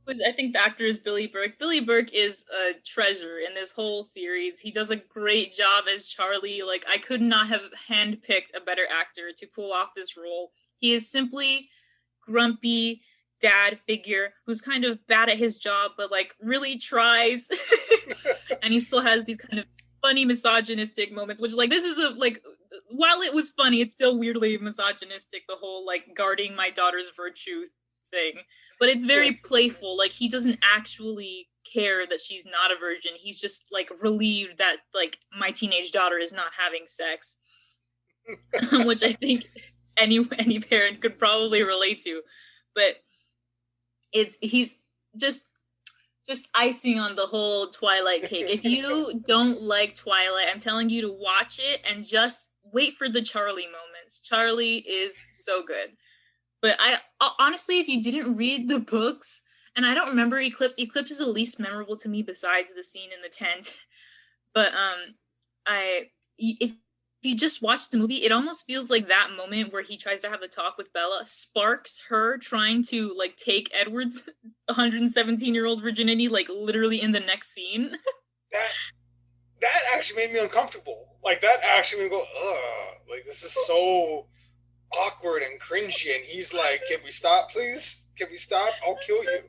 I think the actor is Billy Burke. Billy Burke is a treasure in this whole series. He does a great job as Charlie. Like, I could not have handpicked a better actor to pull off this role. He is simply grumpy dad figure who's kind of bad at his job, but like really tries. And he still has these kind of funny misogynistic moments, which like this is while it was funny, it's still weirdly misogynistic, the whole like guarding my daughter's virtue thing. But it's very playful. Like, he doesn't actually care that she's not a virgin. He's just like relieved that like my teenage daughter is not having sex. Which I think any parent could probably relate to. But he's just icing on the whole Twilight cake. If you don't like Twilight, I'm telling you to watch it and just wait for the Charlie moments. Charlie is so good. But I honestly, if you didn't read the books, and I don't remember Eclipse is the least memorable to me besides the scene in the tent. But if you just watch the movie, it almost feels like that moment where he tries to have the talk with Bella sparks her trying to like take Edward's 117-year-old virginity, like literally in the next scene. That actually made me uncomfortable. Like, that actually made me go, ugh, like, this is so awkward and cringy. And he's like, "Can we stop, please? Can we stop? I'll kill you."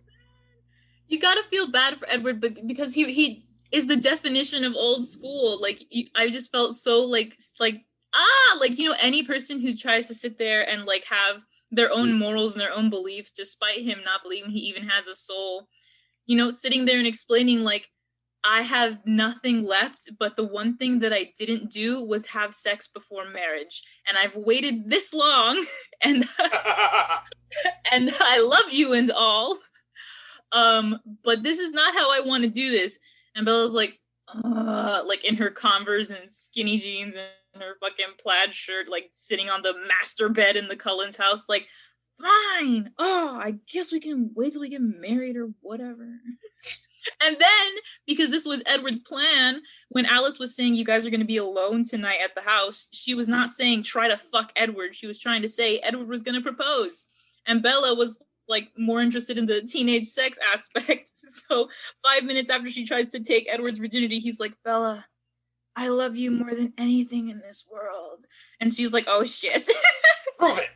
You gotta feel bad for Edward, but because he is the definition of old school. Like, I just felt so like, you know, any person who tries to sit there and like have their own morals and their own beliefs, despite him not believing he even has a soul, you know, sitting there and explaining like, "I have nothing left, but the one thing that I didn't do was have sex before marriage. And I've waited this long, and and I love you and all. But this is not how I want to do this." And Bella's like in her Converse and skinny jeans and her fucking plaid shirt, like sitting on the master bed in the Cullens house, like, fine. Oh, I guess we can wait till we get married or whatever. And then, because this was Edward's plan, when Alice was saying you guys are going to be alone tonight at the house, she was not saying try to fuck Edward. She was trying to say Edward was going to propose. And Bella was like more interested in the teenage sex aspect. So 5 minutes after she tries to take Edward's virginity, he's like, Bella, I love you more than anything in this world. And she's like, oh shit. Prove it.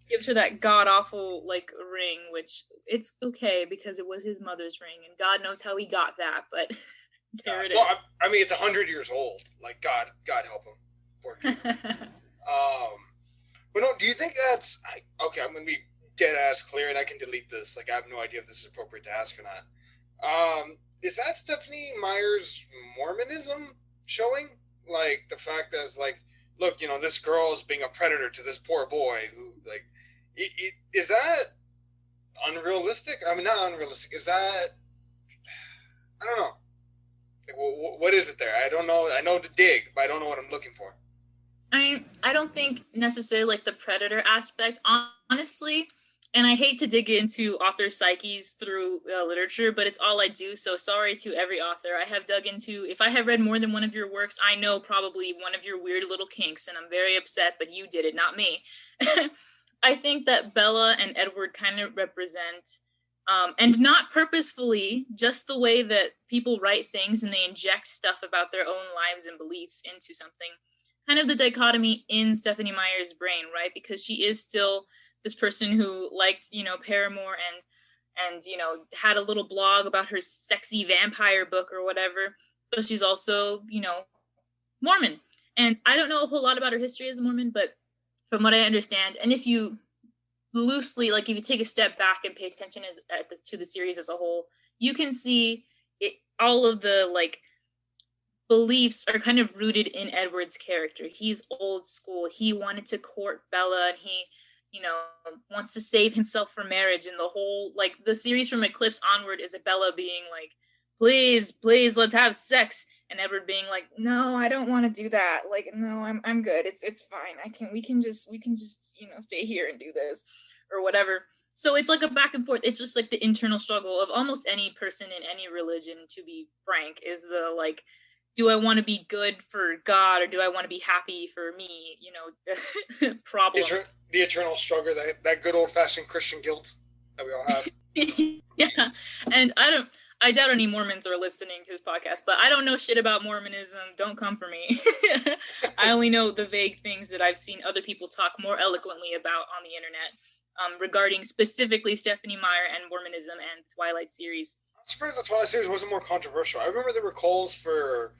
Gives her that god-awful like ring, which it's okay because it was his mother's ring, and God knows how he got that, but there it is. I mean, it's 100 years old. Like, God help him. Poor kid. But no, do you think that's... okay, I'm going to be dead-ass clear, and I can delete this. Like, I have no idea if this is appropriate to ask or not. Is that Stephenie Meyer's Mormonism showing? Like, the fact that it's like, look, you know, this girl is being a predator to this poor boy who, like... is that unrealistic? I mean, not unrealistic. Is that... I don't know. Like, what is it there? I don't know. I know to dig, but I don't know what I'm looking for. I don't think necessarily like the predator aspect, honestly, and I hate to dig into author psyches through literature, but it's all I do, so sorry to every author. I have dug into, if I have read more than one of your works, I know probably one of your weird little kinks, and I'm very upset, but you did it, not me. I think that Bella and Edward kind of represent, and not purposefully, just the way that people write things and they inject stuff about their own lives and beliefs into something. Kind of the dichotomy in Stephenie Meyer's brain, right? Because she is still this person who liked, you know, Paramore and you know, had a little blog about her sexy vampire book or whatever. But she's also, you know, Mormon. And I don't know a whole lot about her history as a Mormon, but from what I understand, and if you loosely, like if you take a step back and pay attention to the series as a whole, you can see it, all of the like beliefs are kind of rooted in Edward's character. He's old school. He wanted to court Bella, and he, you know, wants to save himself for marriage. And the whole, like, the series from Eclipse onward is Bella being like, please, let's have sex. And Edward being like, no, I don't want to do that. Like, no, I'm good. It's fine. We can just, you know, stay here and do this or whatever. So it's like a back and forth. It's just like the internal struggle of almost any person in any religion, to be frank, is the like, do I want to be good for God or do I want to be happy for me? You know, problem. The eternal struggle, that good old-fashioned Christian guilt that we all have. Yeah, and I doubt any Mormons are listening to this podcast, but I don't know shit about Mormonism. Don't come for me. I only know the vague things that I've seen other people talk more eloquently about on the internet regarding specifically Stephenie Meyer and Mormonism and the Twilight series. I'm surprised the Twilight series wasn't more controversial. I remember there were calls for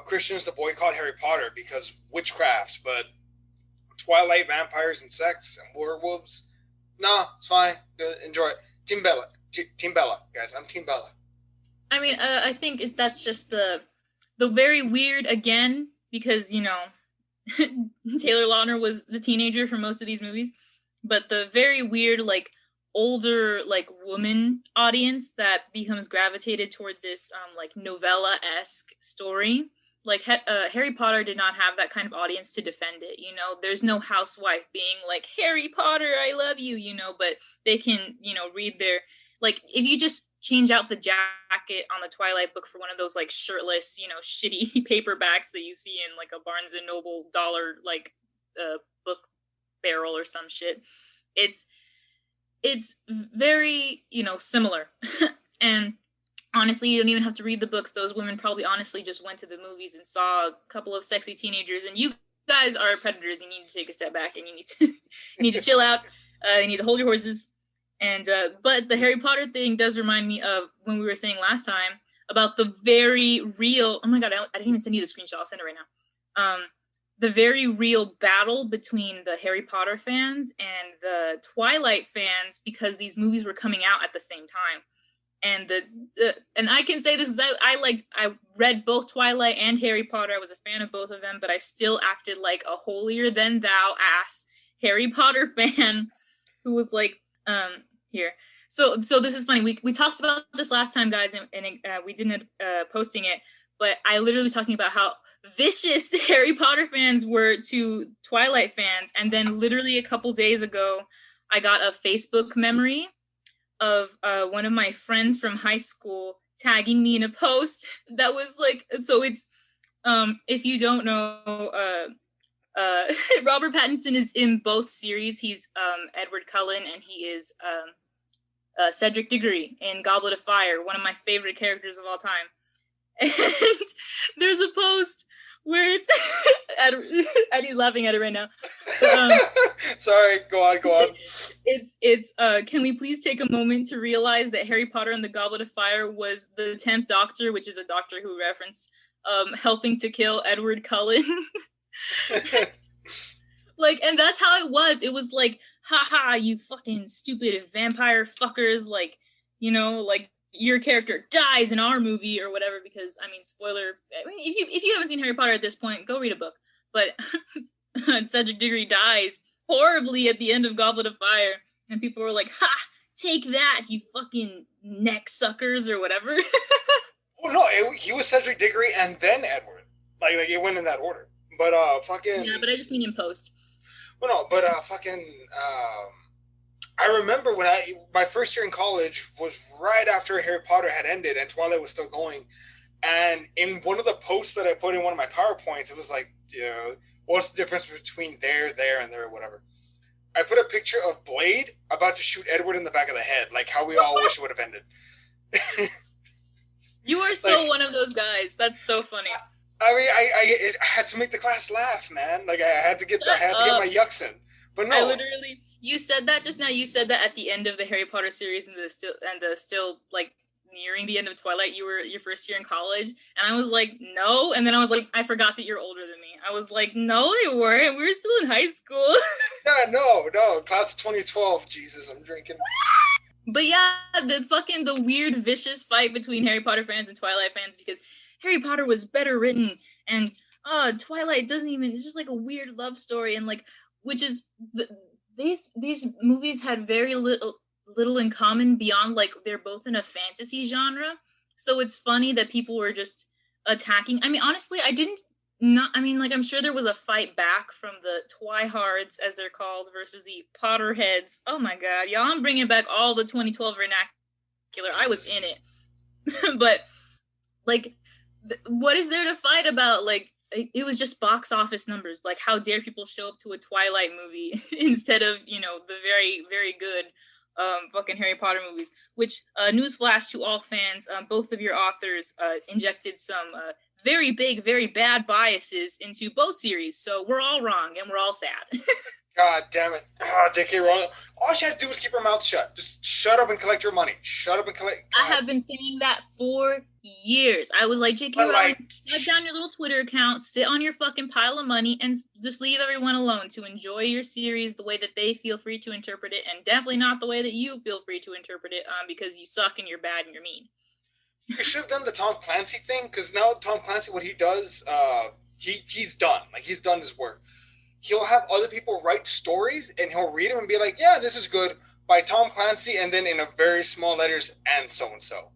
Christians to boycott Harry Potter because witchcraft, but Twilight, vampires, and sex, and werewolves, no, it's fine. Enjoy it. Team Bella. Team Bella, guys. I'm Team Bella. I mean, I think that's just the very weird, again, because, you know, Taylor Lautner was the teenager for most of these movies, but the very weird, like, older, like, woman audience that becomes gravitated toward this, like, novella-esque story. Like, Harry Potter did not have that kind of audience to defend it, you know? There's no housewife being like, Harry Potter, I love you, you know? But they can, you know, read their... Like, if you just change out the jacket on the Twilight book for one of those, like, shirtless, you know, shitty paperbacks that you see in, like, a Barnes & Noble dollar, like, book barrel or some shit, it's very, you know, similar. And honestly, you don't even have to read the books. Those women probably honestly just went to the movies and saw a couple of sexy teenagers, and you guys are predators. You need to take a step back and you need to chill out. You need to hold your horses. And but the Harry Potter thing does remind me of when we were saying last time about the very real, oh my God, I didn't even send you the screenshot. I'll send it right now. The very real battle between the Harry Potter fans and the Twilight fans, because these movies were coming out at the same time. And and I can say this is I read both Twilight and Harry Potter. I was a fan of both of them, but I still acted like a holier than thou ass Harry Potter fan who was like, here. So this is funny. We talked about this last time, guys, and we didn't posting it, but I literally was talking about how vicious Harry Potter fans were to Twilight fans. And then literally a couple days ago, I got a Facebook memory of one of my friends from high school tagging me in a post that was like, so it's, if you don't know, Robert Pattinson is in both series. He's Edward Cullen, and he is Cedric Diggory in Goblet of Fire, one of my favorite characters of all time. And there's a post where it's Eddie's laughing at it right now. Sorry, go on. It's can we please take a moment to realize that Harry Potter and the Goblet of Fire was the 10th Doctor, which is a Doctor Who reference, helping to kill Edward Cullen. Like, and that's how it was. It was like, haha, you fucking stupid vampire fuckers, like, you know, like your character dies in our movie or whatever, because I mean, spoiler, I mean, if you haven't seen Harry Potter at this point, go read a book. But Cedric Diggory dies horribly at the end of Goblet of Fire, and people were like, ha, take that, you fucking neck suckers or whatever. Well, no, he was Cedric Diggory and then Edward. Like it went in that order. But fucking... Yeah, but I just mean in post. Well, no, but fucking... I remember when my first year in college was right after Harry Potter had ended and Twilight was still going. And in one of the posts that I put in one of my PowerPoints, it was like, you know, what's the difference between there, and there, whatever. I put a picture of Blade about to shoot Edward in the back of the head, like how we all wish it would have ended. You are so like, one of those guys. That's so funny. I mean, I had to make the class laugh, man. Like I had to get my yucks in. But no, I literally. You said that just now. You said that at the end of the Harry Potter series and the still like nearing the end of Twilight, you were your first year in college, and I was like, no. And then I was like, I forgot that you're older than me. I was like, no, they weren't. We were still in high school. Yeah, no, class of 2012. Jesus, I'm drinking. But yeah, the weird vicious fight between Harry Potter fans and Twilight fans, because Harry Potter was better written, and Twilight doesn't even. It's just like a weird love story, and like, which is these movies had very little in common beyond like they're both in a fantasy genre. So it's funny that people were just attacking. I mean, honestly, I'm sure there was a fight back from the Twihards, as they're called, versus the Potterheads. Oh my god, y'all, I'm bringing back all the 2012 vernacular. I was in it. But like, what is there to fight about? Like, it was just box office numbers. Like, how dare people show up to a Twilight movie instead of, you know, the very, very good fucking Harry Potter movies, which, newsflash to all fans, both of your authors injected some very big, very bad biases into both series. So we're all wrong and we're all sad. God damn it. J.K. Rowling. All she had to do was keep her mouth shut. Just shut up and collect your money. Shut up and collect. God. I have been saying that for years. I was like, J.K. Rowling, shut down your little Twitter account, sit on your fucking pile of money, and just leave everyone alone to enjoy your series the way that they feel free to interpret it, and definitely not the way that you feel free to interpret it, because you suck and you're bad and you're mean. You should have done the Tom Clancy thing, because now Tom Clancy, what he does, he's done. Like, he's done his work. He'll have other people write stories, and he'll read them and be like, yeah, this is good, by Tom Clancy, and then in a very small letters, and so-and-so.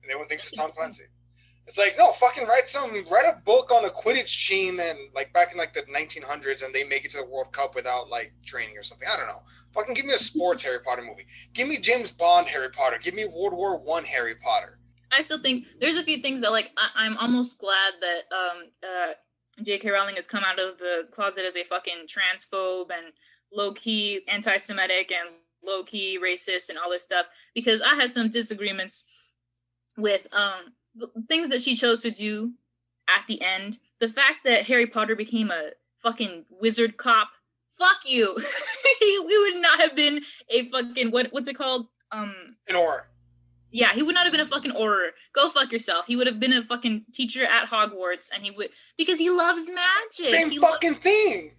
And everyone thinks it's Tom Clancy. It's like, no, fucking write a book on a Quidditch team, and like back in like the 1900s, and they make it to the World Cup without like training or something. I don't know. Fucking give me a sports Harry Potter movie. Give me James Bond Harry Potter. Give me World War I Harry Potter. I still think there's a few things that like I'm almost glad that J.K. Rowling has come out of the closet as a fucking transphobe and low-key anti-Semitic and low-key racist and all this stuff, because I had some disagreements with things that she chose to do at the end. The fact that Harry Potter became a fucking wizard cop, fuck you. We would not have been a fucking, what's it called? An Auror. Yeah, he would not have been a fucking Auror. Go fuck yourself. He would have been a fucking teacher at Hogwarts, and he would, because he loves magic. Same fucking thing.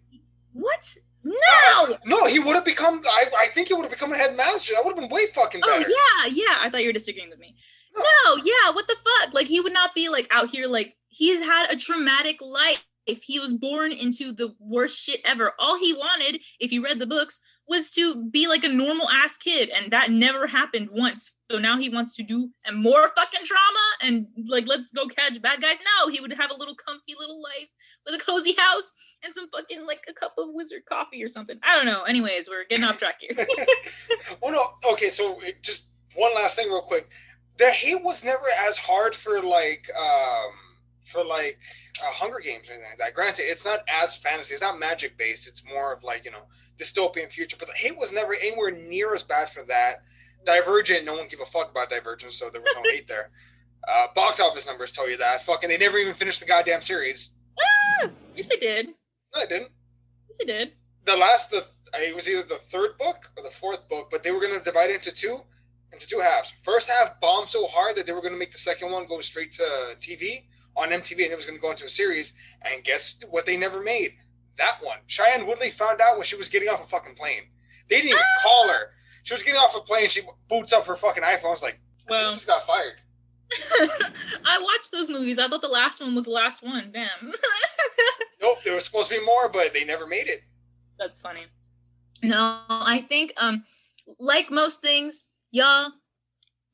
What? No! No, he would have become, I think he would have become a headmaster. That would have been way fucking better. Oh, yeah. I thought you were disagreeing with me. No, yeah, what the fuck? Like, he would not be, like, out here, like, he's had a traumatic life. If he was born into the worst shit ever, all he wanted, if you read the books, was to be like a normal ass kid, and that never happened once. So now he wants to do more fucking drama and like, let's go catch bad guys. No, he would have a little comfy little life with a cozy house and some fucking like a cup of wizard coffee or something. I don't know. Anyways, we're getting off track here. Oh no. Okay, so just one last thing real quick. The hate was never as hard for Hunger Games or anything like that. Granted, it's not as fantasy. It's not magic based. It's more of like, dystopian future. But the hate was never anywhere near as bad for that. Divergent, no one gave a fuck about Divergent, so there was no hate there. Box office numbers tell you that. Fucking, they never even finished the goddamn series. Yes, they did. No, they didn't. Yes, they did. It was either the third book or the fourth book, but they were going to divide it into two halves. First half bombed so hard that they were going to make the second one go straight to TV on MTV, and it was going to go into a series. And guess what they never made? That one. Cheyenne Woodley found out when she was getting off a fucking plane. They didn't even call her. She was getting off a plane. She boots up her fucking iPhone. I was like, well, just got fired. I watched those movies. I thought the last one was the last one. Damn. Nope, there was supposed to be more, but they never made it. That's funny. No, I think, like most things, y'all,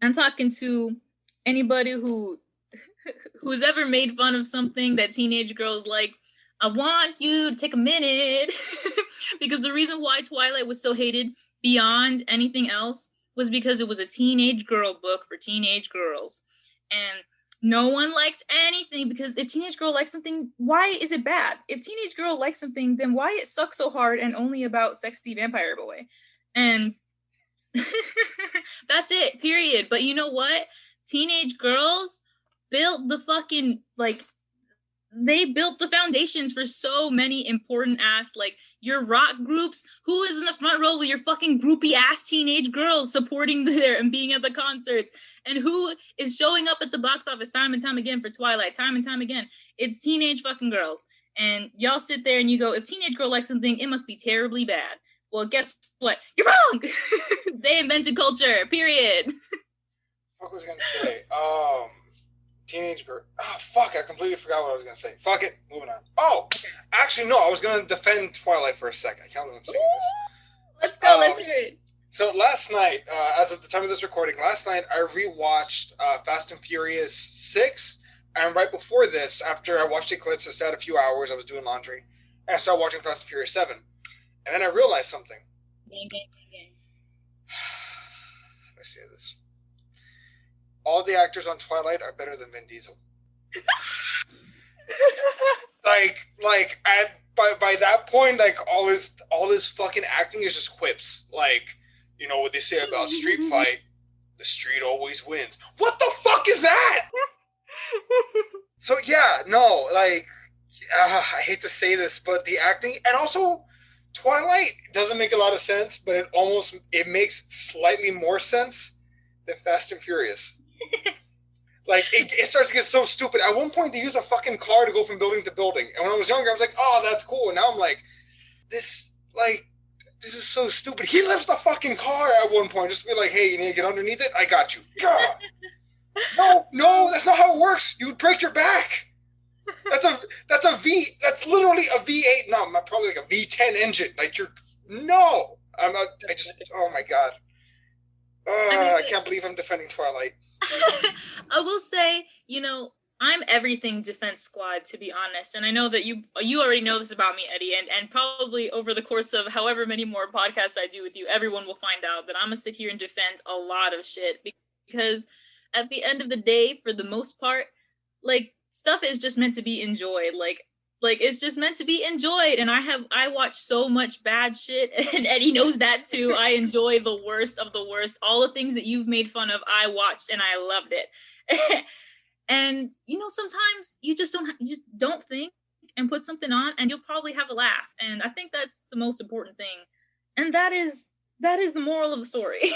I'm talking to anybody who's ever made fun of something that teenage girls like. I want you to take a minute because the reason why Twilight was so hated beyond anything else was because it was a teenage girl book for teenage girls. And no one likes anything because if teenage girl likes something, why is it bad? If teenage girl likes something, then why it sucks so hard and only about sexy vampire boy? And that's it, period. But you know what? Teenage girls built the fucking, like, they built the foundations for so many important ass, like, your rock groups. Who is in the front row with your fucking groupie ass teenage girls supporting there and being at the concerts? And who is showing up at the box office time and time again for Twilight, time and time again? It's teenage fucking girls. And y'all sit there and you go, if teenage girl likes something, it must be terribly bad. Well, guess what? You're wrong! They invented culture, period. What was I going to say? Teenage girl. Oh, fuck. I completely forgot what I was going to say. Fuck it. Moving on. Oh, actually, no. I was going to defend Twilight for a second. I can't believe I'm saying this. Let's go. Let's hear it. So last night, as of the time of this recording, I rewatched Fast and Furious 6. And right before this, after I watched Eclipse, I sat a few hours. I was doing laundry. And I started watching Fast and Furious 7. And then I realized something. Gang. How do I say this? All the actors on Twilight are better than Vin Diesel. By that point, like all his fucking acting is just quips. Like, you know what they say about street fight, the street always wins. What the fuck is that? So yeah, no, like I hate to say this, but the acting and also Twilight doesn't make a lot of sense, but it makes slightly more sense than Fast and Furious. Like, it starts to get so stupid. At one point, they use a fucking car to go from building to building. And when I was younger, I was like, oh, that's cool. And now I'm like, this is so stupid. He lifts the fucking car at one point. Just be like, hey, you need to get underneath it? I got you. God. No, that's not how it works. You would break your back. That's literally a V8. No, probably like a V10 engine. Like, oh my God. I can't believe I'm defending Twilight. I will say, I'm everything Defense Squad, to be honest. And I know that you already know this about me, Eddie, and probably over the course of however many more podcasts I do with you, everyone will find out that I'm gonna sit here and defend a lot of shit because at the end of the day, for the most part, like, stuff is just meant to be enjoyed. Like it's just meant to be enjoyed. And I watch so much bad shit, and Eddie knows that too. I enjoy the worst of the worst. All the things that you've made fun of, I watched and I loved it. And sometimes you just don't think and put something on and you'll probably have a laugh. And I think that's the most important thing. And that is the moral of the story.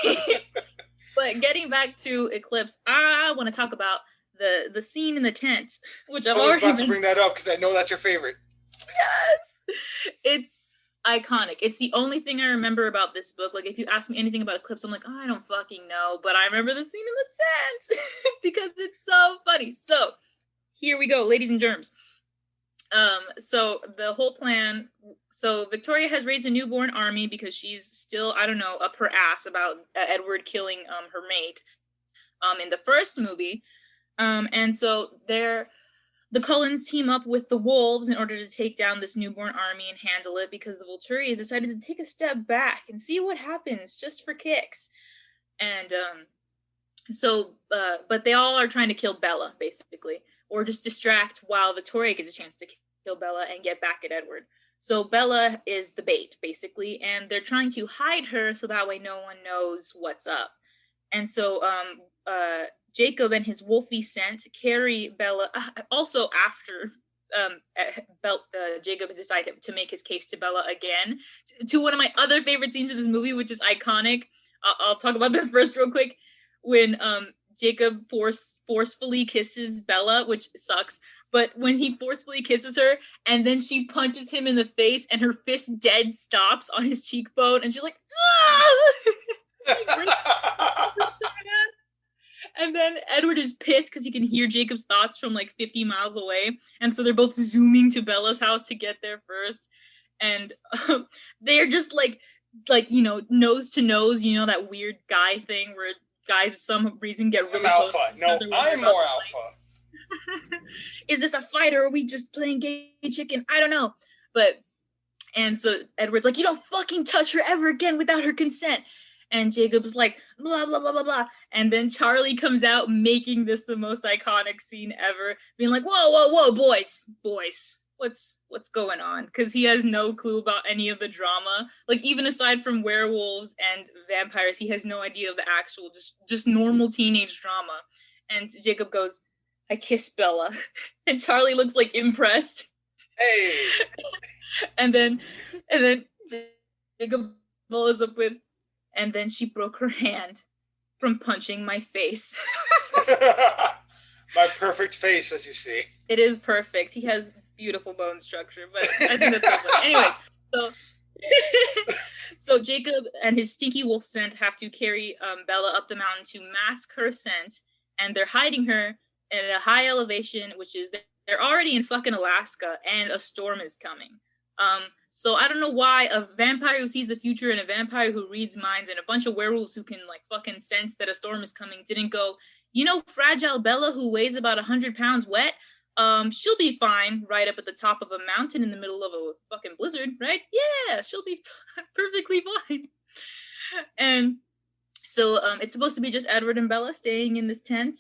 But getting back to Eclipse, I want to talk about the scene in the tent, which I was about to bring that up because I know that's your favorite. Yes, it's iconic. It's the only thing I remember about this book. Like, if you ask me anything about Eclipse, I'm like, oh, I don't fucking know, but I remember the scene in the tent because it's so funny. So here we go, ladies and germs. So the whole plan, so Victoria has raised a newborn army because she's still, I don't know, up her ass about Edward killing her mate in the first movie. And so the Cullens team up with the wolves in order to take down this newborn army and handle it because the Volturi has decided to take a step back and see what happens just for kicks. And but they all are trying to kill Bella, basically, or just distract while Victoria gets a chance to kill Bella and get back at Edward. So Bella is the bait, basically, and they're trying to hide her so that way no one knows what's up. And so Jacob and his wolfy scent carry Bella. Also, after Jacob has decided to make his case to Bella again, to one of my other favorite scenes in this movie, which is iconic. I'll talk about this first real quick. When Jacob forcefully kisses Bella, which sucks, but when he forcefully kisses her and then she punches him in the face and her fist dead stops on his cheekbone and she's like, and then Edward is pissed because he can hear Jacob's thoughts from like 50 miles away, and so they're both zooming to Bella's house to get there first, and they're just like nose to nose, that weird guy thing where guys for some reason get really close. No, I'm more alpha. Is this a fight or are we just playing gay chicken? I don't know. And so Edward's like, you don't fucking touch her ever again without her consent. And Jacob's like, blah, blah, blah, blah, blah. And then Charlie comes out making this the most iconic scene ever, being like, whoa, boys, what's going on? Because he has no clue about any of the drama. Like, even aside from werewolves and vampires, he has no idea of the actual, just normal teenage drama. And Jacob goes, I kissed Bella. And Charlie looks like impressed. Hey! and then Jacob follows up with, and then she broke her hand from punching my face. My perfect face, as you see. It is perfect. He has beautiful bone structure, but I think that's so funny. Anyways, so Jacob and his stinky wolf scent have to carry Bella up the mountain to mask her scent, and they're hiding her at a high elevation, which is they're already in fucking Alaska, and a storm is coming. So I don't know why a vampire who sees the future and a vampire who reads minds and a bunch of werewolves who can like fucking sense that a storm is coming didn't go, fragile Bella who weighs about 100 pounds wet, she'll be fine right up at the top of a mountain in the middle of a fucking blizzard, right? Yeah, she'll be perfectly fine. And so it's supposed to be just Edward and Bella staying in this tent,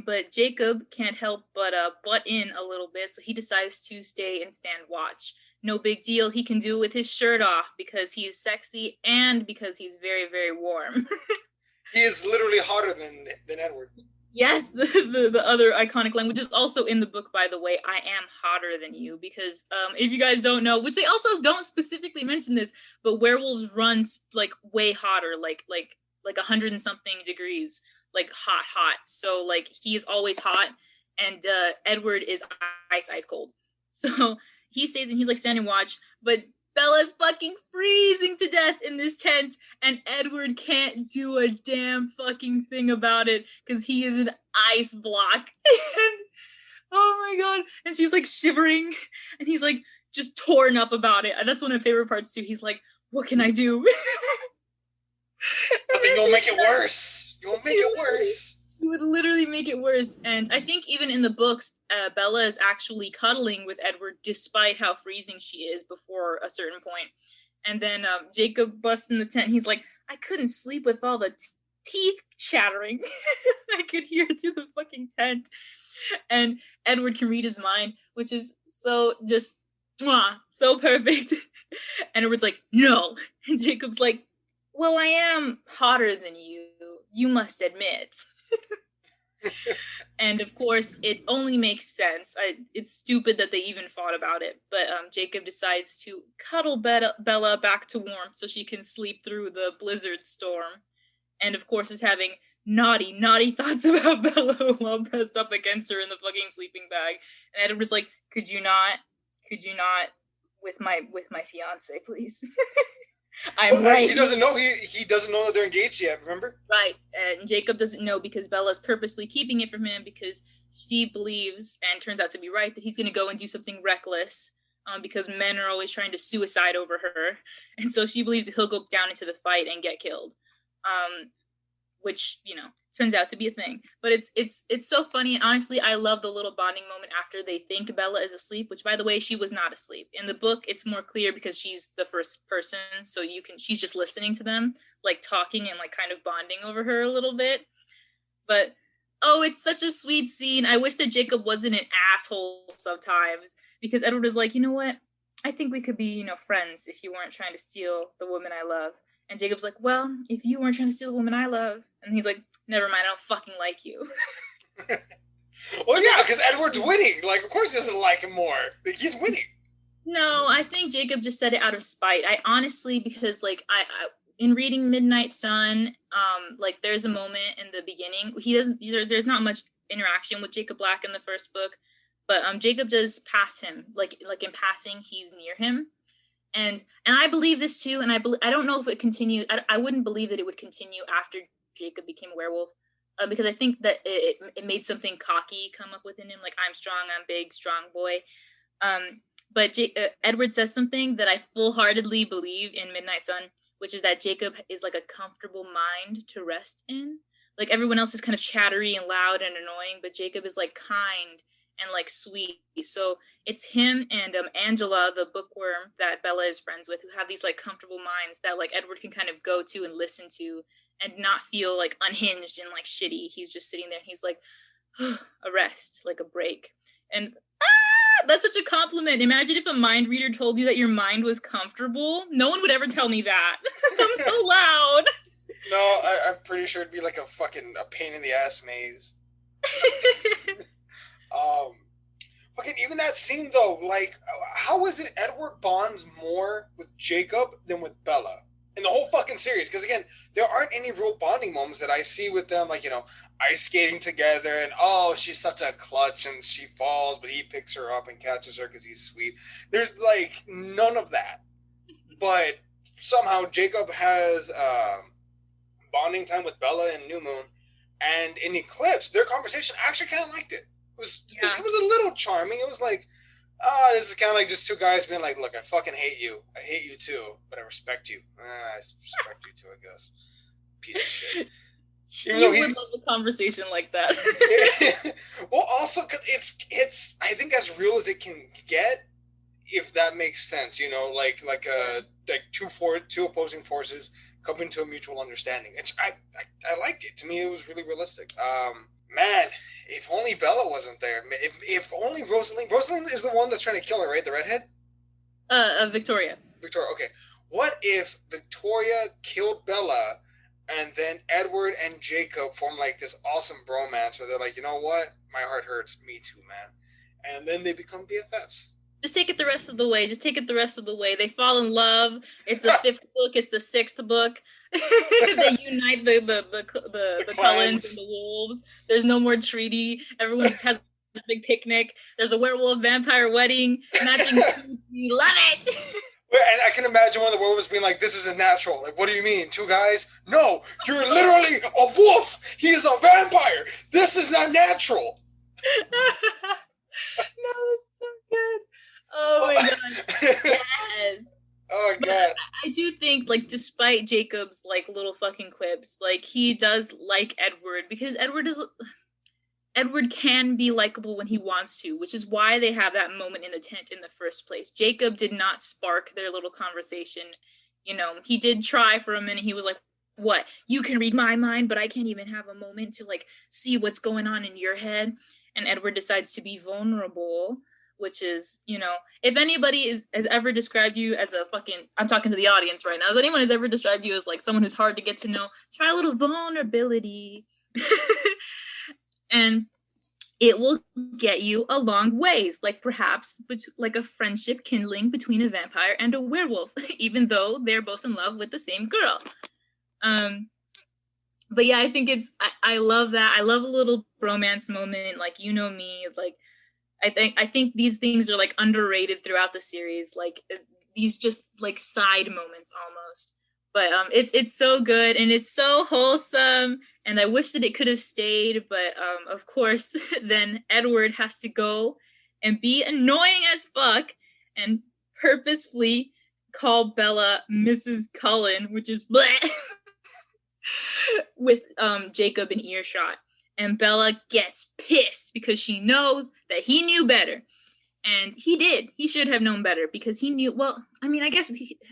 but Jacob can't help but butt in a little bit, so he decides to stay and stand watch. No big deal. He can do it with his shirt off because he's sexy and because he's very, very warm. He is literally hotter than Edward. Yes, the other iconic line, which is also in the book, by the way, I am hotter than you, because if you guys don't know, which they also don't specifically mention this, but werewolves run like way hotter, like 100 and something degrees, like hot. So like he is always hot, and Edward is ice cold. So he stays and he's like standing watch, but Bella's fucking freezing to death in this tent, and Edward can't do a damn fucking thing about it because he is an ice block. And, oh my god. And she's like shivering, and he's like just torn up about it. And that's one of my favorite parts too. He's like, what can I do? But then you'll make it worse. You'll make it worse. You would literally make it worse. And I think even in the books, Bella is actually cuddling with Edward despite how freezing she is before a certain point. And then Jacob busts in the tent. He's like, I couldn't sleep with all the teeth chattering. I could hear it through the fucking tent. And Edward can read his mind, which is so just so perfect. And Edward's like, no. And Jacob's like, well, I am hotter than you must admit. And of course, it only makes sense. It's stupid that they even thought about it. But Jacob decides to cuddle Bella back to warmth so she can sleep through the blizzard storm. And of course, is having naughty thoughts about Bella while pressed up against her in the fucking sleeping bag. And Edward was like, could you not with my fiance, please? I'm right. He doesn't know. He doesn't know that they're engaged yet. Remember? Right, and Jacob doesn't know because Bella's purposely keeping it from him because she believes, and turns out to be right, that he's going to go and do something reckless. Because men are always trying to suicide over her, and so she believes that he'll go down into the fight and get killed. Which, you know, turns out to be a thing. But it's so funny, and honestly, I love the little bonding moment after they think Bella is asleep, which, by the way, she was not asleep. In the book, it's more clear because she's the first person, so she's just listening to them, like, talking and, like, kind of bonding over her a little bit. But, oh, it's such a sweet scene. I wish that Jacob wasn't an asshole sometimes, because Edward was like, you know what? I think we could be, you know, friends if you weren't trying to steal the woman I love. And Jacob's like, well, if you weren't trying to steal the woman I love. And he's like, never mind, I don't fucking like you. Well, yeah, because Edward's winning. Like, of course he doesn't like him more. Like, he's winning. No, I think Jacob just said it out of spite. I honestly, because, like, I in reading Midnight Sun, like, there's a moment in the beginning. There's not much interaction with Jacob Black in the first book. But Jacob does pass him. Like in passing, he's near him. And I believe this too, and I don't know if it continues. I wouldn't believe that it would continue after Jacob became a werewolf, because I think that it made something cocky come up within him, like, I'm strong, I'm big, strong boy. But Edward says something that I full-heartedly believe in Midnight Sun, which is that Jacob is like a comfortable mind to rest in. Like, everyone else is kind of chattery and loud and annoying, but Jacob is, like, kind and, like, sweet. So it's him and Angela, the bookworm that Bella is friends with, who have these, like, comfortable minds that, like, Edward can kind of go to and listen to and not feel, like, unhinged and, like, shitty. He's just sitting there and he's like, a rest, like a break. And that's such a compliment. Imagine if a mind reader told you that your mind was comfortable. No one would ever tell me that. I'm so loud. No, I'm pretty sure it'd be like a pain in the ass maze. Fucking even that scene though, like, how is it Edward bonds more with Jacob than with Bella in the whole fucking series? Because again, there aren't any real bonding moments that I see with them, like, you know, ice skating together and, oh, she's such a clutch and she falls, but he picks her up and catches her because he's sweet. There's, like, none of that. But somehow Jacob has bonding time with Bella in New Moon, and in Eclipse, their conversation, I actually kind of liked it. It was a little charming. It was like, this is kind of like just two guys being like, look, I fucking hate you. I hate you too, but I respect you. I respect you too, I guess. Piece of shit. You would love a conversation like that. Well, also, because it's I think as real as it can get, if that makes sense, you know, like two opposing forces coming to a mutual understanding. I liked it. To me, it was really realistic. Man, if only Bella wasn't there. If only Rosalind is the one that's trying to kill her, right? The redhead? Victoria. Victoria, okay. What if Victoria killed Bella and then Edward and Jacob form like this awesome bromance where they're like, you know what? My heart hurts. Me too, man. And then they become BFFs. Just take it the rest of the way. They fall in love. It's the fifth book. It's the sixth book. They unite the Cullens and the wolves. There's no more treaty. Everyone just has a big picnic. There's a werewolf vampire wedding. Matching food. We love it. And I can imagine one of the werewolves being like, this isn't natural. Like, what do you mean? Two guys? No, you're literally a wolf. He is a vampire. This is not natural. No, it's so good. Oh my god. Yes. Oh god. I do think, like, despite Jacob's, like, little fucking quips, like, he does like Edward, because Edward can be likable when he wants to, which is why they have that moment in the tent in the first place. Jacob did not spark their little conversation. You know, he did try for a minute. He was like, what? You can read my mind, but I can't even have a moment to, like, see what's going on in your head. And Edward decides to be vulnerable, which is, you know, if anybody has ever described you as a fucking, I'm talking to the audience right now, if anyone has ever described you as, like, someone who's hard to get to know, try a little vulnerability. And it will get you a long ways, like perhaps like a friendship kindling between a vampire and a werewolf, even though they're both in love with the same girl. But yeah, I think I love that. I love a little bromance moment, like, you know me, like, I think these things are, like, underrated throughout the series. Like, these just like side moments almost. But it's so good and it's so wholesome, and I wish that it could have stayed, but of course then Edward has to go and be annoying as fuck and purposefully call Bella Mrs. Cullen, which is bleh, with Jacob in earshot. And Bella gets pissed because she knows that he knew better. And he did. He should have known better because he knew, well, I mean, I guess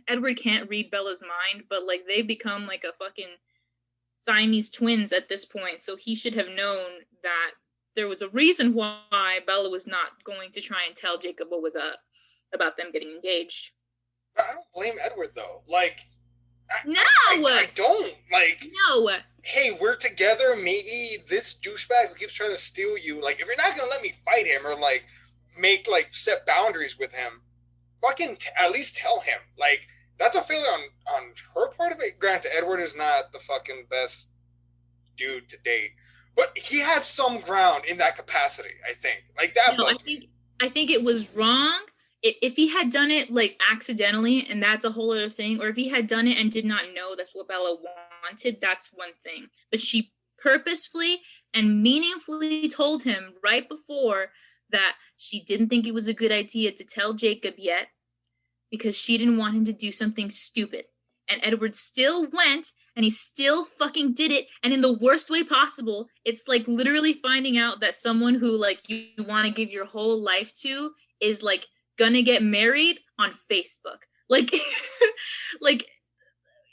Edward can't read Bella's mind, but like they become like a fucking Siamese twins at this point. So he should have known that there was a reason why Bella was not going to try and tell Jacob what was up about them getting engaged. I don't blame Edward though. Like, I don't. Like, no. Hey, we're together. Maybe this douchebag who keeps trying to steal you, like, if you're not gonna let me fight him or like make like set boundaries with him, fucking at least tell him. Like, that's a failure on her part of it. Granted, Edward is not the fucking best dude to date, but he has some ground in that capacity. I think like that. No, I think it was wrong. If he had done it like accidentally, and that's a whole other thing, or if he had done it and did not know that's what Bella wanted, that's one thing. But she purposefully and meaningfully told him right before that she didn't think it was a good idea to tell Jacob yet because she didn't want him to do something stupid. And Edward still went and he still fucking did it. And in the worst way possible. It's like literally finding out that someone who like you want to give your whole life to is like gonna get married on Facebook. Like, like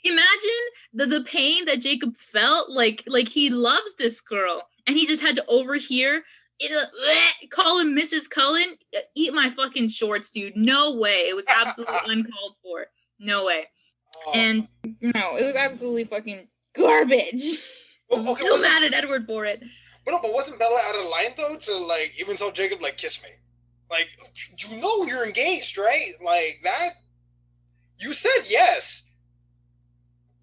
imagine the pain that Jacob felt. Like he loves this girl and he just had to overhear call him Mrs. Cullen. Eat my fucking shorts, dude. No way. It was absolutely uncalled for. No way. Oh. And no, it was absolutely fucking garbage. I'm still mad at Edward for it. But wasn't Bella out of line though to like even tell Jacob like kiss me? Like, you know you're engaged, right? Like that. You said yes.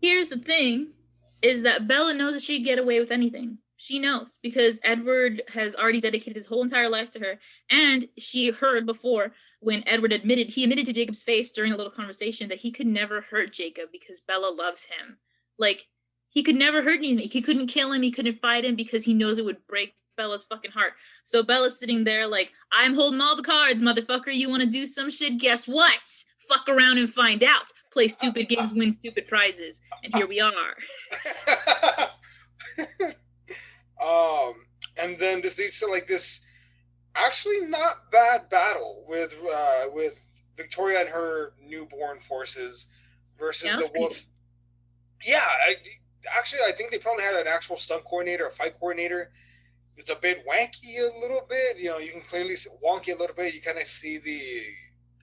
Here's the thing, is that Bella knows that she'd get away with anything. She knows because Edward has already dedicated his whole entire life to her. And she heard before when Edward admitted to Jacob's face during a little conversation that he could never hurt Jacob because Bella loves him. Like, he could never hurt anything. He couldn't kill him. He couldn't fight him because he knows it would break Bella's fucking heart. So Bella's sitting there like, I'm holding all the cards, motherfucker. You want to do some shit? Guess what? Fuck around and find out. Play stupid games, win stupid prizes. And here we are. And then this leads to like this actually not bad battle with Victoria and her newborn forces versus the wolf. Yeah, I think they probably had an actual stunt coordinator, a fight coordinator. It's a bit wanky a little bit. You know, you can clearly see wonky a little bit. You kind of see the,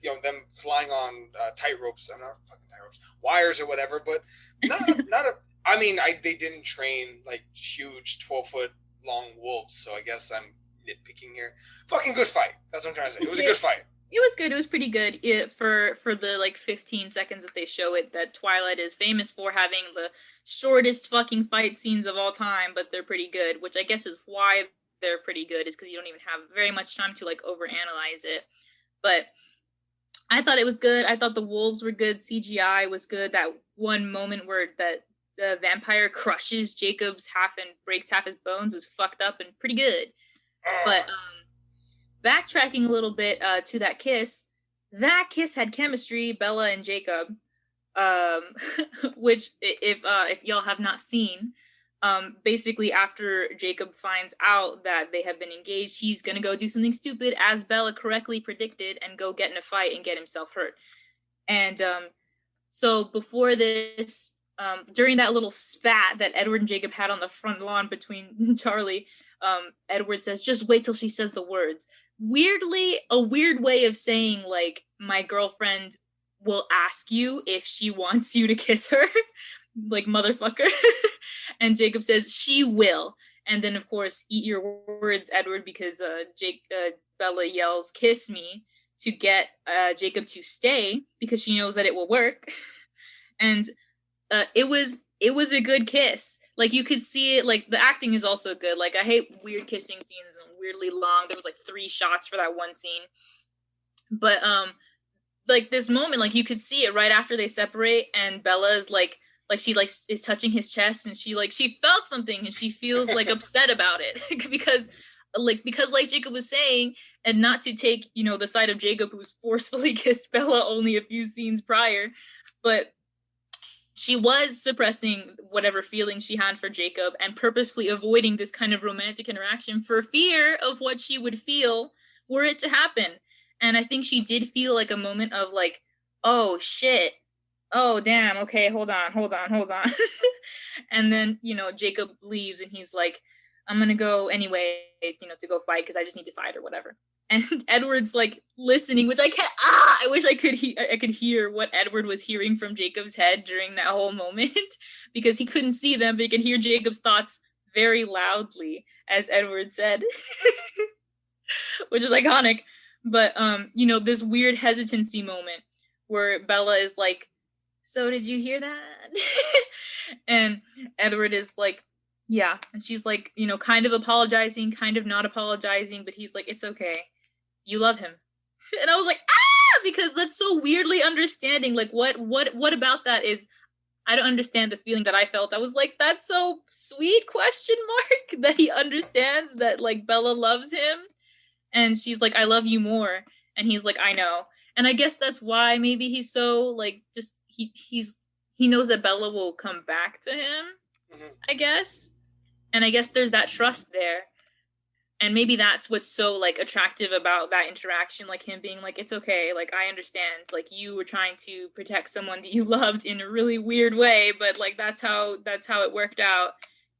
you know, them flying on tight ropes. I'm not fucking tight ropes, wires or whatever. But not a. I mean, they didn't train like huge 12-foot long wolves, so I guess I'm nitpicking here. Fucking good fight. That's what I'm trying to say. It was a good fight. It was good. It was pretty good. For the like 15 seconds that they show it, that Twilight is famous for having the shortest fucking fight scenes of all time, but they're pretty good, which I guess is why they're pretty good, is because you don't even have very much time to like overanalyze it. But I thought it was good. I thought the wolves were good. CGI was good. That one moment where the vampire crushes Jacob's half and breaks half his bones was fucked up and pretty good. But backtracking a little bit to that kiss had chemistry, Bella and Jacob, which if y'all have not seen, basically after Jacob finds out that they have been engaged, he's gonna go do something stupid, as Bella correctly predicted, and go get in a fight and get himself hurt. And so before this, during that little spat that Edward and Jacob had on the front lawn between Charlie, Edward says, just wait till she says the words. Weirdly, a weird way of saying, like, my girlfriend will ask you if she wants you to kiss her. Like, motherfucker. And Jacob says, she will. And then, of course, eat your words, Edward, because Bella yells, kiss me, to get Jacob to stay, because she knows that it will work. And it was a good kiss. Like, you could see it, like, the acting is also good. Like, I hate weird kissing scenes and weirdly long. There was, like, 3 shots for that one scene. But like this moment, like you could see it right after they separate, and Bella is like she like is touching his chest, and she felt something, and she feels like upset about it because like Jacob was saying, and not to take, you know, the side of Jacob, who's forcefully kissed Bella only a few scenes prior, but she was suppressing whatever feelings she had for Jacob and purposefully avoiding this kind of romantic interaction for fear of what she would feel were it to happen. And I think she did feel like a moment of like, oh shit, oh damn, okay, hold on. And then, you know, Jacob leaves and he's like, I'm gonna go anyway, you know, to go fight because I just need to fight or whatever. And Edward's like listening, which I can't. I wish I could hear what Edward was hearing from Jacob's head during that whole moment, because he couldn't see them, but he could hear Jacob's thoughts very loudly, as Edward said, which is iconic. But you know, this weird hesitancy moment where Bella is like, "So did you hear that?" And Edward is like, yeah. And she's like, you know, kind of apologizing, kind of not apologizing, but he's like, it's okay. You love him. And I was like, because that's so weirdly understanding. Like what about that is, I don't understand the feeling that I felt. I was like, that's so sweet, question mark, that he understands that like Bella loves him. And she's like, I love you more. And he's like, I know. And I guess that's why maybe he's so like, just he knows that Bella will come back to him, I guess. And I guess there's that trust there. And maybe that's what's so like attractive about that interaction, like him being like, it's okay, like I understand, like you were trying to protect someone that you loved in a really weird way, but like that's how it worked out.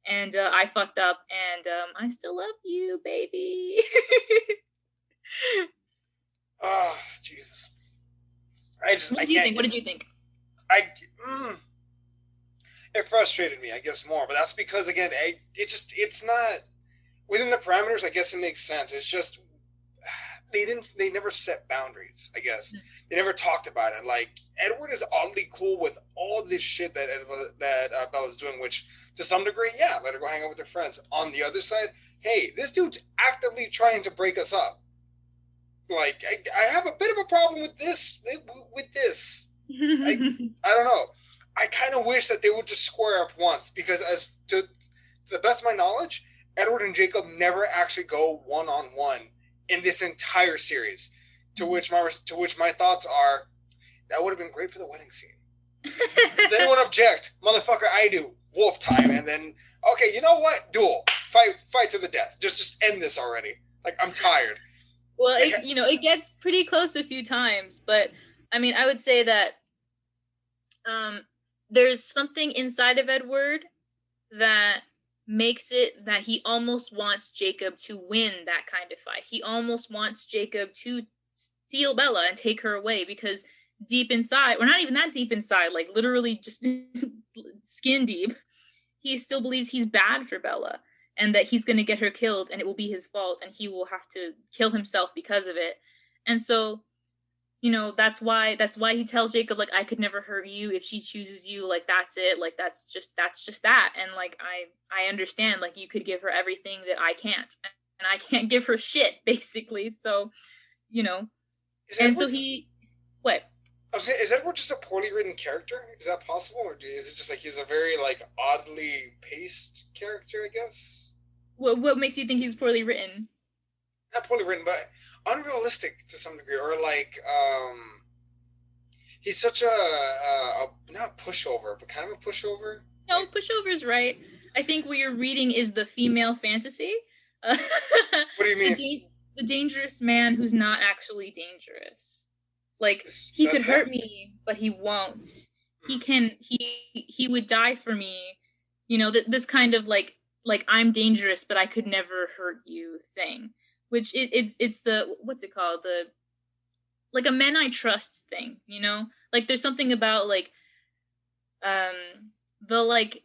And I fucked up, and I still love you, baby. Oh, Jesus. What did you think? It frustrated me, I guess, more. But that's because, again, it's not within the parameters. I guess it makes sense. It's just they never set boundaries. I guess they never talked about it. Like Edward is oddly cool with all this shit that Bella's doing, which to some degree, yeah, let her go hang out with her friends. On the other side, hey, this dude's actively trying to break us up. Like I have a bit of a problem with this. I don't know. I kind of wish that they would just square up once, because as to the best of my knowledge, Edward and Jacob never actually go one-on-one in this entire series. To which my thoughts are, that would have been great for the wedding scene. Does anyone object? Motherfucker, I do. Wolf time, and then okay, you know what? Duel. Fight to the death. Just end this already. Like I'm tired. Well, it gets pretty close a few times, but I mean, I would say that there's something inside of Edward that makes it that he almost wants Jacob to win that kind of fight. He almost wants Jacob to steal Bella and take her away, because deep inside, or not even that deep inside, like literally just skin deep, he still believes he's bad for Bella, and that he's going to get her killed, and it will be his fault, and he will have to kill himself because of it. And so, you know, that's why he tells Jacob, like, I could never hurt you. If she chooses you, like, that's it. Like, that's just that. And like, I understand, like, you could give her everything that I can't, and I can't give her shit, basically. So, you know, and so what? I was saying, is Edward just a poorly written character? Is that possible? Or is it just like he's a very like oddly paced character, I guess? What makes you think he's poorly written? Not poorly written, but unrealistic to some degree, or like he's such a not pushover, but kind of a pushover. No, pushover's right. I think what you're reading is the female fantasy. What do you mean? The dangerous man who's not actually dangerous. Like, he could hurt me, but he won't. He would die for me. You know, this kind of like I'm dangerous, but I could never hurt you thing. Which it's the, what's it called? The, like a men I trust thing, you know? Like there's something about like, the like,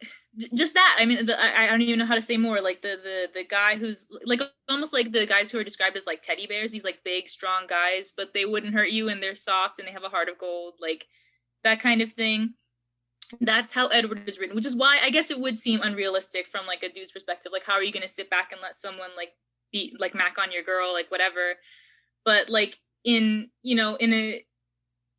just that. I mean, I don't even know how to say more. Like the guy who's like almost like the guys who are described as like teddy bears. These like big, strong guys, but they wouldn't hurt you, and they're soft, and they have a heart of gold. Like that kind of thing. That's how Edward is written, which is why I guess it would seem unrealistic from like a dude's perspective. Like, how are you going to sit back and let someone like be like mac on your girl, like whatever? But like in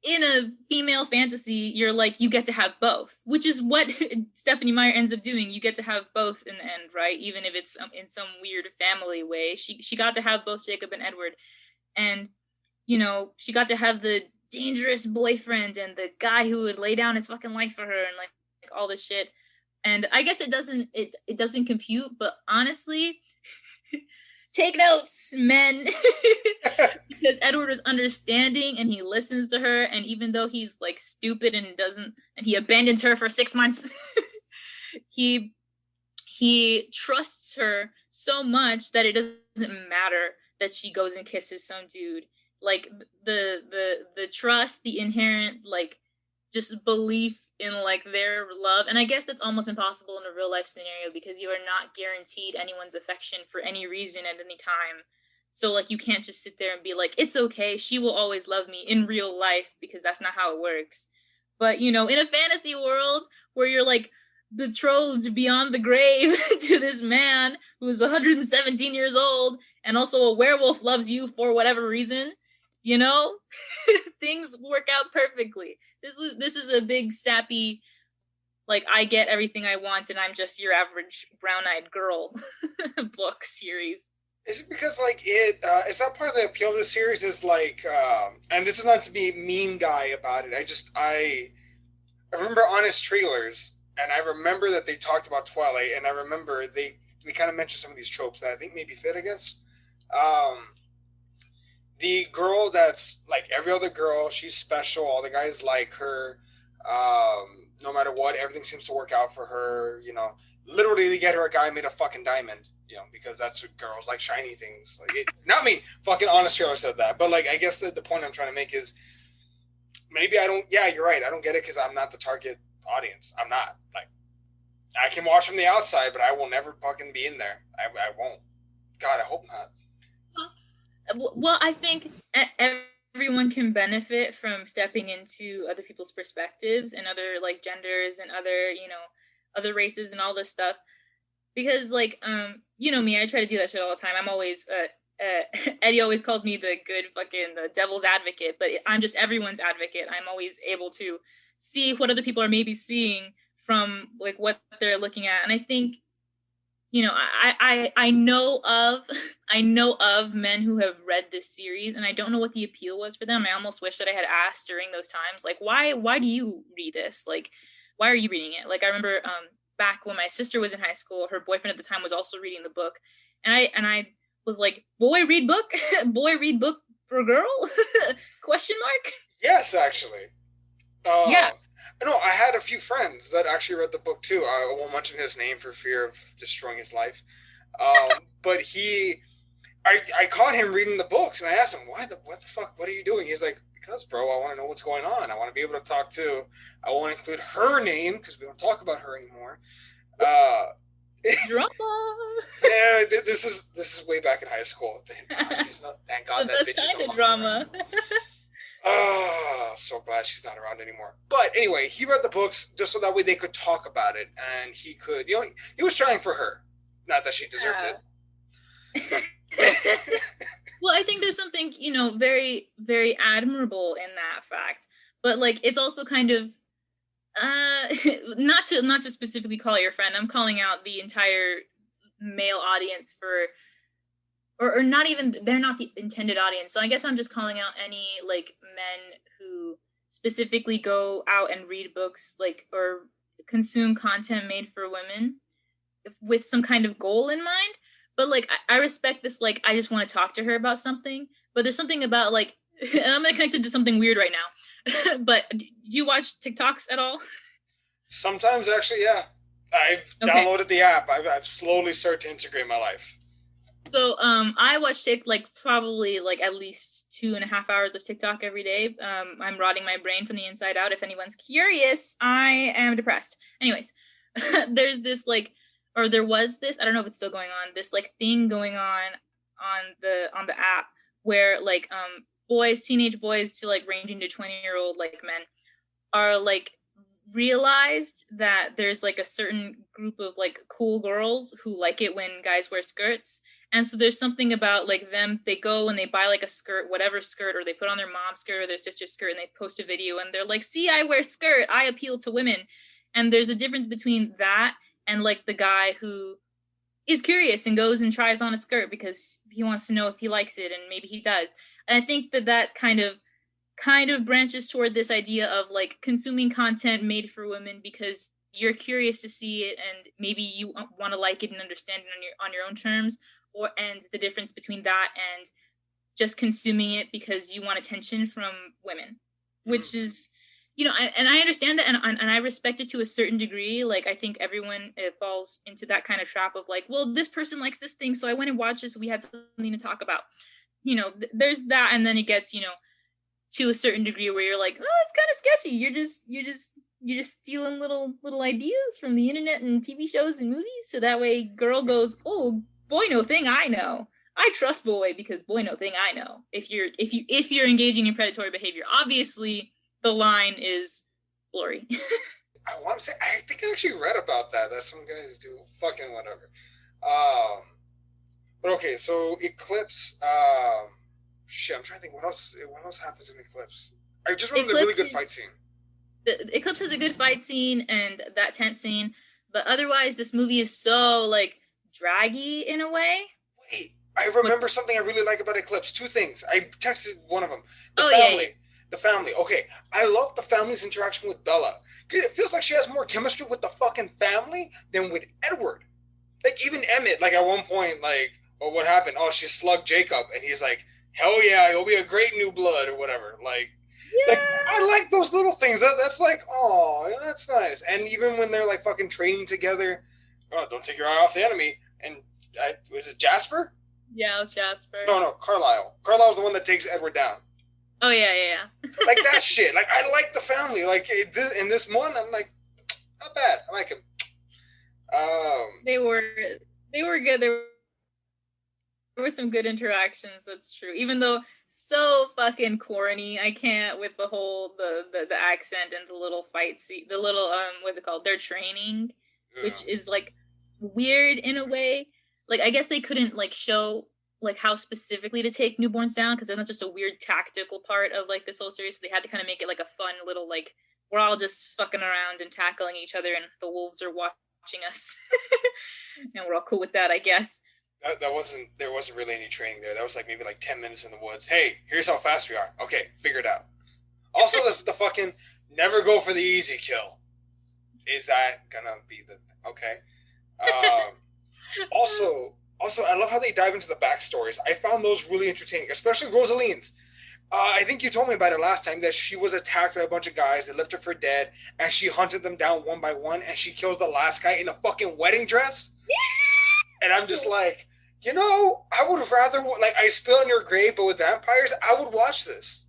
in a female fantasy, you're like, you get to have both, which is what Stephenie Meyer ends up doing. You get to have both in the end, right? Even if it's in some weird family way. She got to have both Jacob and Edward. And, you know, she got to have the dangerous boyfriend and the guy who would lay down his fucking life for her and like all this shit. And I guess it doesn't compute, but honestly, take notes, men. Because Edward is understanding and he listens to her, and even though he's like stupid and he abandons her for 6 months, he trusts her so much that it doesn't matter that she goes and kisses some dude. Like the trust, the inherent like just belief in like their love. And I guess that's almost impossible in a real life scenario because you are not guaranteed anyone's affection for any reason at any time. So like you can't just sit there and be like, it's okay, she will always love me in real life, because that's not how it works. But you know, in a fantasy world where you're like betrothed beyond the grave to this man who's 117 years old and also a werewolf loves you for whatever reason, you know, things work out perfectly. This is a big sappy, like, I get everything I want and I'm just your average brown-eyed girl book series. Is it because like is that part of the appeal of the series is like and this is not to be a mean guy about it. I remember honest trailers, and I remember that they talked about Twilight, and I remember they kind of mentioned some of these tropes that I think maybe fit, I guess. The girl that's like every other girl, she's special, all the guys like her, no matter what, everything seems to work out for her, you know. Literally they get her a guy made of fucking diamond, you know, because that's what girls like, shiny things. Like not me, fucking honest trailer said that, but like I guess the point I'm trying to make is maybe I don't, yeah, you're right, I don't get it because I'm not the target audience. I'm not. Like, I can watch from the outside, but I will never fucking be in there. I won't. God, I hope not. Well, I think everyone can benefit from stepping into other people's perspectives and other like genders and other, you know, other races and all this stuff. Because like, you know me, I try to do that shit all the time. I'm always, Eddie always calls me the good fucking the devil's advocate, but I'm just everyone's advocate. I'm always able to see what other people are maybe seeing from like what they're looking at. And I think, you know, I know of men who have read this series, and I don't know what the appeal was for them. I almost wish that I had asked during those times, like, why do you read this? Like, why are you reading it? Like, I remember back when my sister was in high school, her boyfriend at the time was also reading the book, and I was like, boy read book for a girl? Question mark. Yes, actually. Yeah. No, I had a few friends that actually read the book too. I won't mention his name for fear of destroying his life. But I caught him reading the books, and I asked him, what the fuck, what are you doing? He's like, because, bro, I want to know what's going on. I want to be able to talk to, I won't include her name because we don't talk about her anymore. Drama. Yeah, this is way back in high school. Thank God that bitch is no drama. Oh, so glad she's not around anymore. But anyway, he read the books just so that way they could talk about it, and he could, you know, he was trying for her. Not that she deserved it. Well, I think there's something, you know, very, very admirable in that fact. But like, it's also kind of not to specifically call your friend. I'm calling out the entire male audience for, or not even, they're not the intended audience. So I guess I'm just calling out any like men who specifically go out and read books, like, or consume content made for women with some kind of goal in mind. But like, I respect this, like, I just want to talk to her about something. But there's something about like, and I'm gonna connect it to something weird right now. But do you watch TikToks at all? Sometimes, actually, yeah. I've downloaded the app. I've slowly started to integrate my life. So I watch like probably like at least 2.5 hours of TikTok every day. I'm rotting my brain from the inside out. If anyone's curious, I am depressed. Anyways, there's this like, or there was this, I don't know if it's still going on, this like thing going on the app where like teenage boys to like ranging to 20-year-old like men are like realized that there's like a certain group of like cool girls who like it when guys wear skirts. And so there's something about like them, they go and they buy like a skirt, whatever skirt, or they put on their mom's skirt or their sister's skirt and they post a video and they're like, see, I wear skirt, I appeal to women. And there's a difference between that and like the guy who is curious and goes and tries on a skirt because he wants to know if he likes it, and maybe he does. And I think that kind of branches toward this idea of like consuming content made for women because you're curious to see it and maybe you want to like it and understand it on your own terms, and the difference between that and just consuming it because you want attention from women, which is, you know, and I understand that, and I respect it to a certain degree. Like, I think everyone falls into that kind of trap of like, well, this person likes this thing, so I went and watched this, so we had something to talk about. You know, there's that, and then it gets, you know, to a certain degree where you're like, oh, it's kind of sketchy. You're just stealing little ideas from the internet and TV shows and movies, so that way girl goes, oh, boy, no thing I know. I trust boy because boy, no thing I know. If you're engaging in predatory behavior, obviously the line is blurry. I want to say, I think I actually read about that some guys do. Fucking whatever. But okay, so Eclipse. Shit, I'm trying to think what else happens in Eclipse. I just remember the really good fight scene. The Eclipse has a good fight scene and that tent scene, but otherwise this movie is so like draggy in a way. Wait, I remember something I really like about Eclipse. Two things. I texted one of them. The family. Okay, I love the family's interaction with Bella. It feels like she has more chemistry with the fucking family than with Edward. Like, even Emmett, like, at one point, like, oh, what happened? Oh, she slugged Jacob. And he's like, hell yeah, you'll be a great new blood or whatever. Like, yeah. Like, I like those little things. That's like, oh, that's nice. And even when they're, like, fucking training together, oh, don't take your eye off the enemy. And was it Jasper? Yeah, it was Jasper. No, Carlisle. Carlisle's the one that takes Edward down. Oh, yeah. Like that shit. Like, I like the family. Like, in this one, I'm like, not bad. I like him. They were good. There were some good interactions, that's true. Even though so fucking corny, I can't with the whole, the accent and the little fight scene, the little, what's it called? Their training, which is, like, weird in a way. Like, I guess they couldn't, like, show like how specifically to take newborns down because then that's just a weird tactical part of like this whole series, so they had to kind of make it like a fun little like we're all just fucking around and tackling each other and the wolves are watching us. And we're all cool with that, I guess. There wasn't really any training there. That was like maybe like 10 minutes in the woods. Hey, here's how fast we are. Okay, figure it out. Also, the fucking never go for the easy kill. Is that gonna be the okay? Also, I love how they dive into the backstories. I found those really entertaining, especially Rosaline's. I think you told me about it last time, that she was attacked by a bunch of guys. They left her for dead, and she hunted them down one by one, and she kills the last guy in a fucking wedding dress. Yeah! And I'm just like, you know, I would rather, like, I spill on your grave, but with vampires, I would watch this.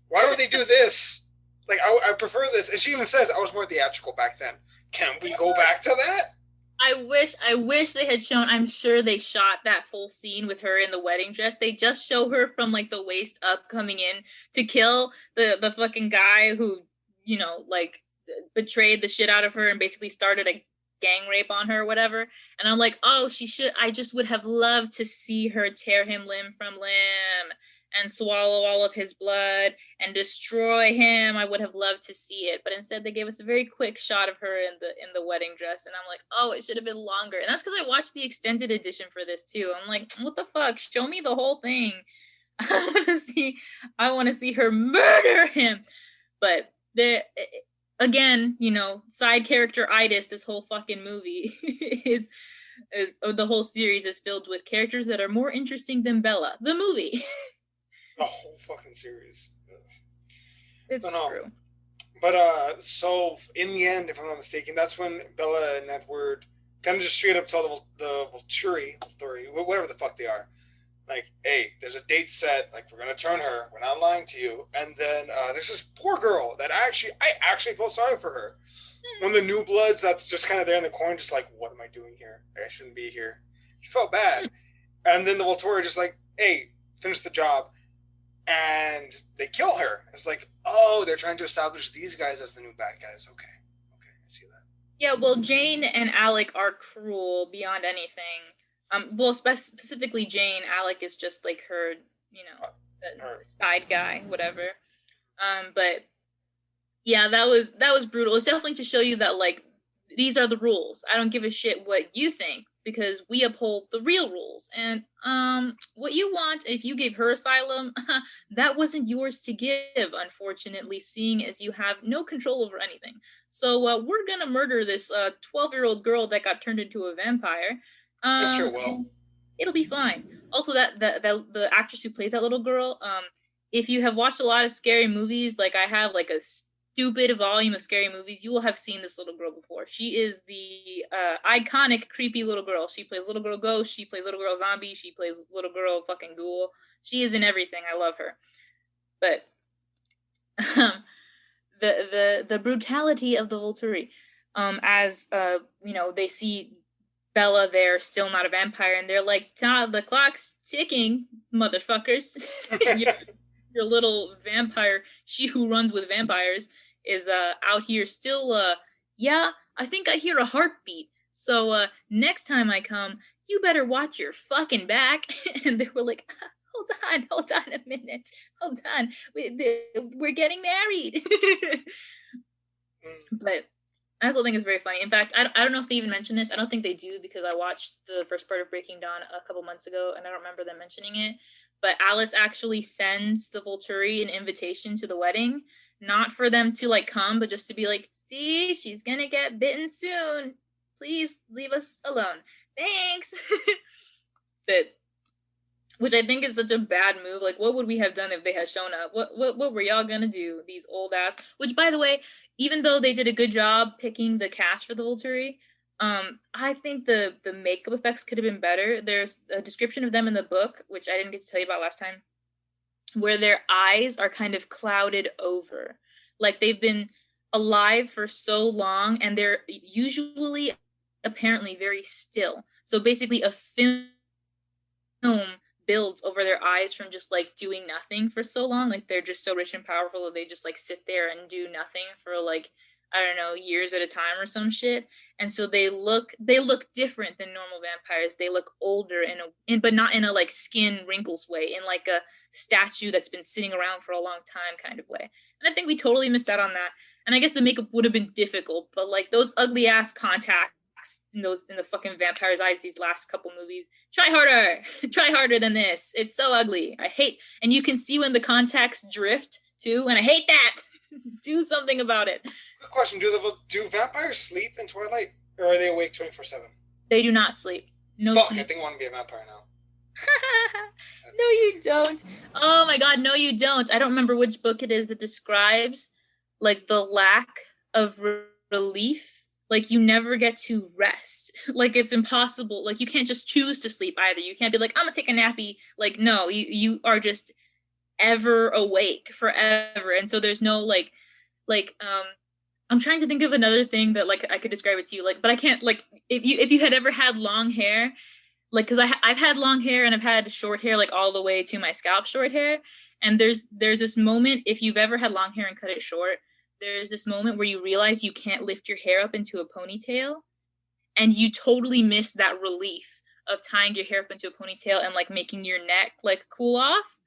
Why don't they do this? Like, I prefer this. And she even says, I was more theatrical back then. Can we go back to that? I wish they had shown, I'm sure they shot that full scene with her in the wedding dress. They just show her from like the waist up coming in to kill the fucking guy who, you know, like betrayed the shit out of her and basically started a gang rape on her or whatever. And I'm like, oh, I just would have loved to see her tear him limb from limb and swallow all of his blood and destroy him. I would have loved to see it, but instead they gave us a very quick shot of her in the wedding dress, and I'm like, oh, it should have been longer. And that's because I watched the extended edition for this too. I'm like, what the fuck? Show me the whole thing. I want to see her murder him. But again, you know, side character itis. This whole fucking movie is the whole series is filled with characters that are more interesting than Bella, the movie. The whole fucking series. It's true. But so in the end, if I'm not mistaken, that's when Bella and Edward kind of just straight up tell the Volturi, whatever the fuck they are, like, hey, there's a date set, like, we're gonna turn her, we're not lying to you. And then there's this poor girl that I actually feel sorry for her. One of the new bloods that's just kind of there in the corner, just like, what am I doing here? I shouldn't be here. She felt bad. And then the Volturi just like, hey, finish the job. and they kill her. It's like, oh, they're trying to establish these guys as the new bad guys. Okay, I see that. Yeah, well, Jane and Alec are cruel beyond anything. Well, specifically Jane. Alec is just like her, side guy, whatever. But yeah, that was brutal. It's definitely to show you that like these are the rules. I don't give a shit what you think because we uphold the real rules. And what you want, if you gave her asylum, that wasn't yours to give, unfortunately, seeing as you have no control over anything. So we're gonna murder this 12-year-old girl that got turned into a vampire. That's true. Well, it'll be fine. Also, that the actress who plays that little girl, if you have watched a lot of scary movies, like I have, like a stupid volume of scary movies, you will have seen this little girl before. She is the iconic creepy little girl. She plays little girl ghost. She plays little girl zombie. She plays little girl fucking ghoul. She is in everything. I love her. But the brutality of the Volturi, as they see Bella there, still not a vampire, and they're like, the clock's ticking, motherfuckers. your little vampire, she who runs with vampires, is out here still, I think I hear a heartbeat. So next time I come, you better watch your fucking back. And they were like, hold on a minute. Hold on. We're getting married. But I also think it's very funny. In fact, I don't know if they even mention this. I don't think they do because I watched the first part of Breaking Dawn a couple months ago and I don't remember them mentioning it. But Alice actually sends the Volturi an invitation to the wedding, not for them to like come, but just to be like, see, she's gonna get bitten soon. Please leave us alone. Thanks. But which I think is such a bad move. Like, what would we have done if they had shown up? What were y'all gonna do? These old ass. Which, by the way, even though they did a good job picking the cast for the Volturi, I think the makeup effects could have been better. There's a description of them in the book, which I didn't get to tell you about last time, where their eyes are kind of clouded over. Like they've been alive for so long and they're usually apparently very still. So basically a film builds over their eyes from just like doing nothing for so long. Like they're just so rich and powerful that they just like sit there and do nothing for like, I don't know, years at a time or some shit. And so they look different than normal vampires. They look older but not in a like skin wrinkles way, in like a statue that's been sitting around for a long time kind of way. And I think we totally missed out on that. And I guess the makeup would have been difficult, but like those ugly ass contacts in the fucking vampire's eyes these last couple movies, try harder than this. It's so ugly. I hate, and you can see when the contacts drift too, and I hate that. Do something about it. Good question. Do vampires sleep in Twilight, or are they awake 24/7? They do not sleep. No Fuck, sleep. I think I want to be a vampire now. No, you don't. Oh my god, no, you don't. I don't remember which book it is that describes like the lack of relief. Like you never get to rest. Like it's impossible. Like you can't just choose to sleep either. You can't be like, I'm gonna take a nappy. Like no, you are just ever awake forever. And so there's no like I'm trying to think of another thing that like I could describe it to you, like, but I can't. Like if you had ever had long hair, like because I've had long hair and I've had short hair like all the way to my scalp short hair, and there's this moment, if you've ever had long hair and cut it short, there's this moment where you realize you can't lift your hair up into a ponytail, and you totally miss that relief of tying your hair up into a ponytail and like making your neck like cool off.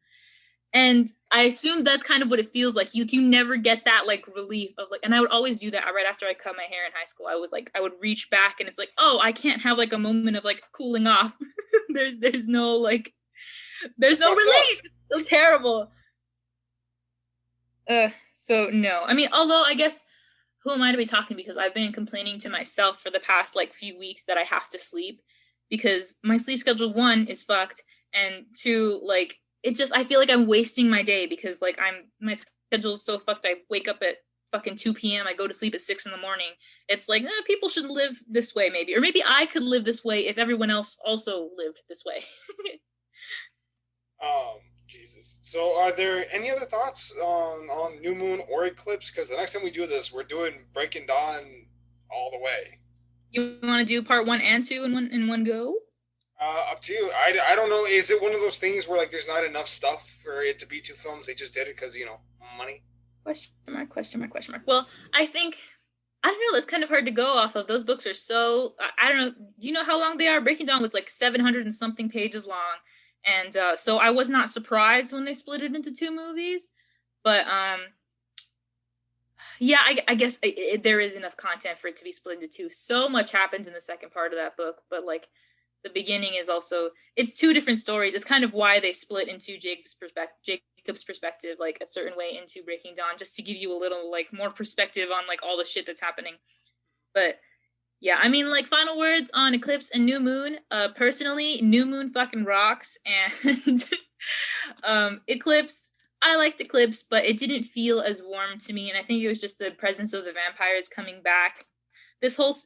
And I assume that's kind of what it feels like. You never get that like relief of like, and I would always do that right after I cut my hair in high school. I was like, I would reach back and it's like, oh, I can't have like a moment of like cooling off. there's no relief. It's so terrible. So no, I mean, although I guess who am I to be talking, because I've been complaining to myself for the past like few weeks that I have to sleep because my sleep schedule, one, is fucked, and two, like, it just, I feel like I'm wasting my day because like my schedule is so fucked. I wake up at fucking 2 p.m. I go to sleep at 6 a.m. It's like, people should live this way maybe. Or maybe I could live this way if everyone else also lived this way. Jesus. So are there any other thoughts on New Moon or Eclipse? Because the next time we do this, we're doing Breaking Dawn all the way. You want to do part 1 and 2 in one go? Up to you. I don't know. Is it one of those things where like there's not enough stuff for it to be 2 films? They just did it because money. Question mark, question mark, question mark. Well, I think, I don't know, that's kind of hard to go off of. Those books are so, I don't know, do you know how long they are? Breaking Dawn was like 700 and something pages long. And so I was not surprised when they split it into 2 movies. But yeah, I guess there is enough content for it to be split into 2. So much happens in the second part of that book, but like the beginning is also, it's 2 different stories. It's kind of why they split into Jacob's perspective, like a certain way into Breaking Dawn, just to give you a little like more perspective on like all the shit that's happening. But yeah, I mean, like, final words on Eclipse and New Moon. Personally, New Moon fucking rocks, and Eclipse, I liked Eclipse, but it didn't feel as warm to me, and I think it was just the presence of the vampires coming back. This whole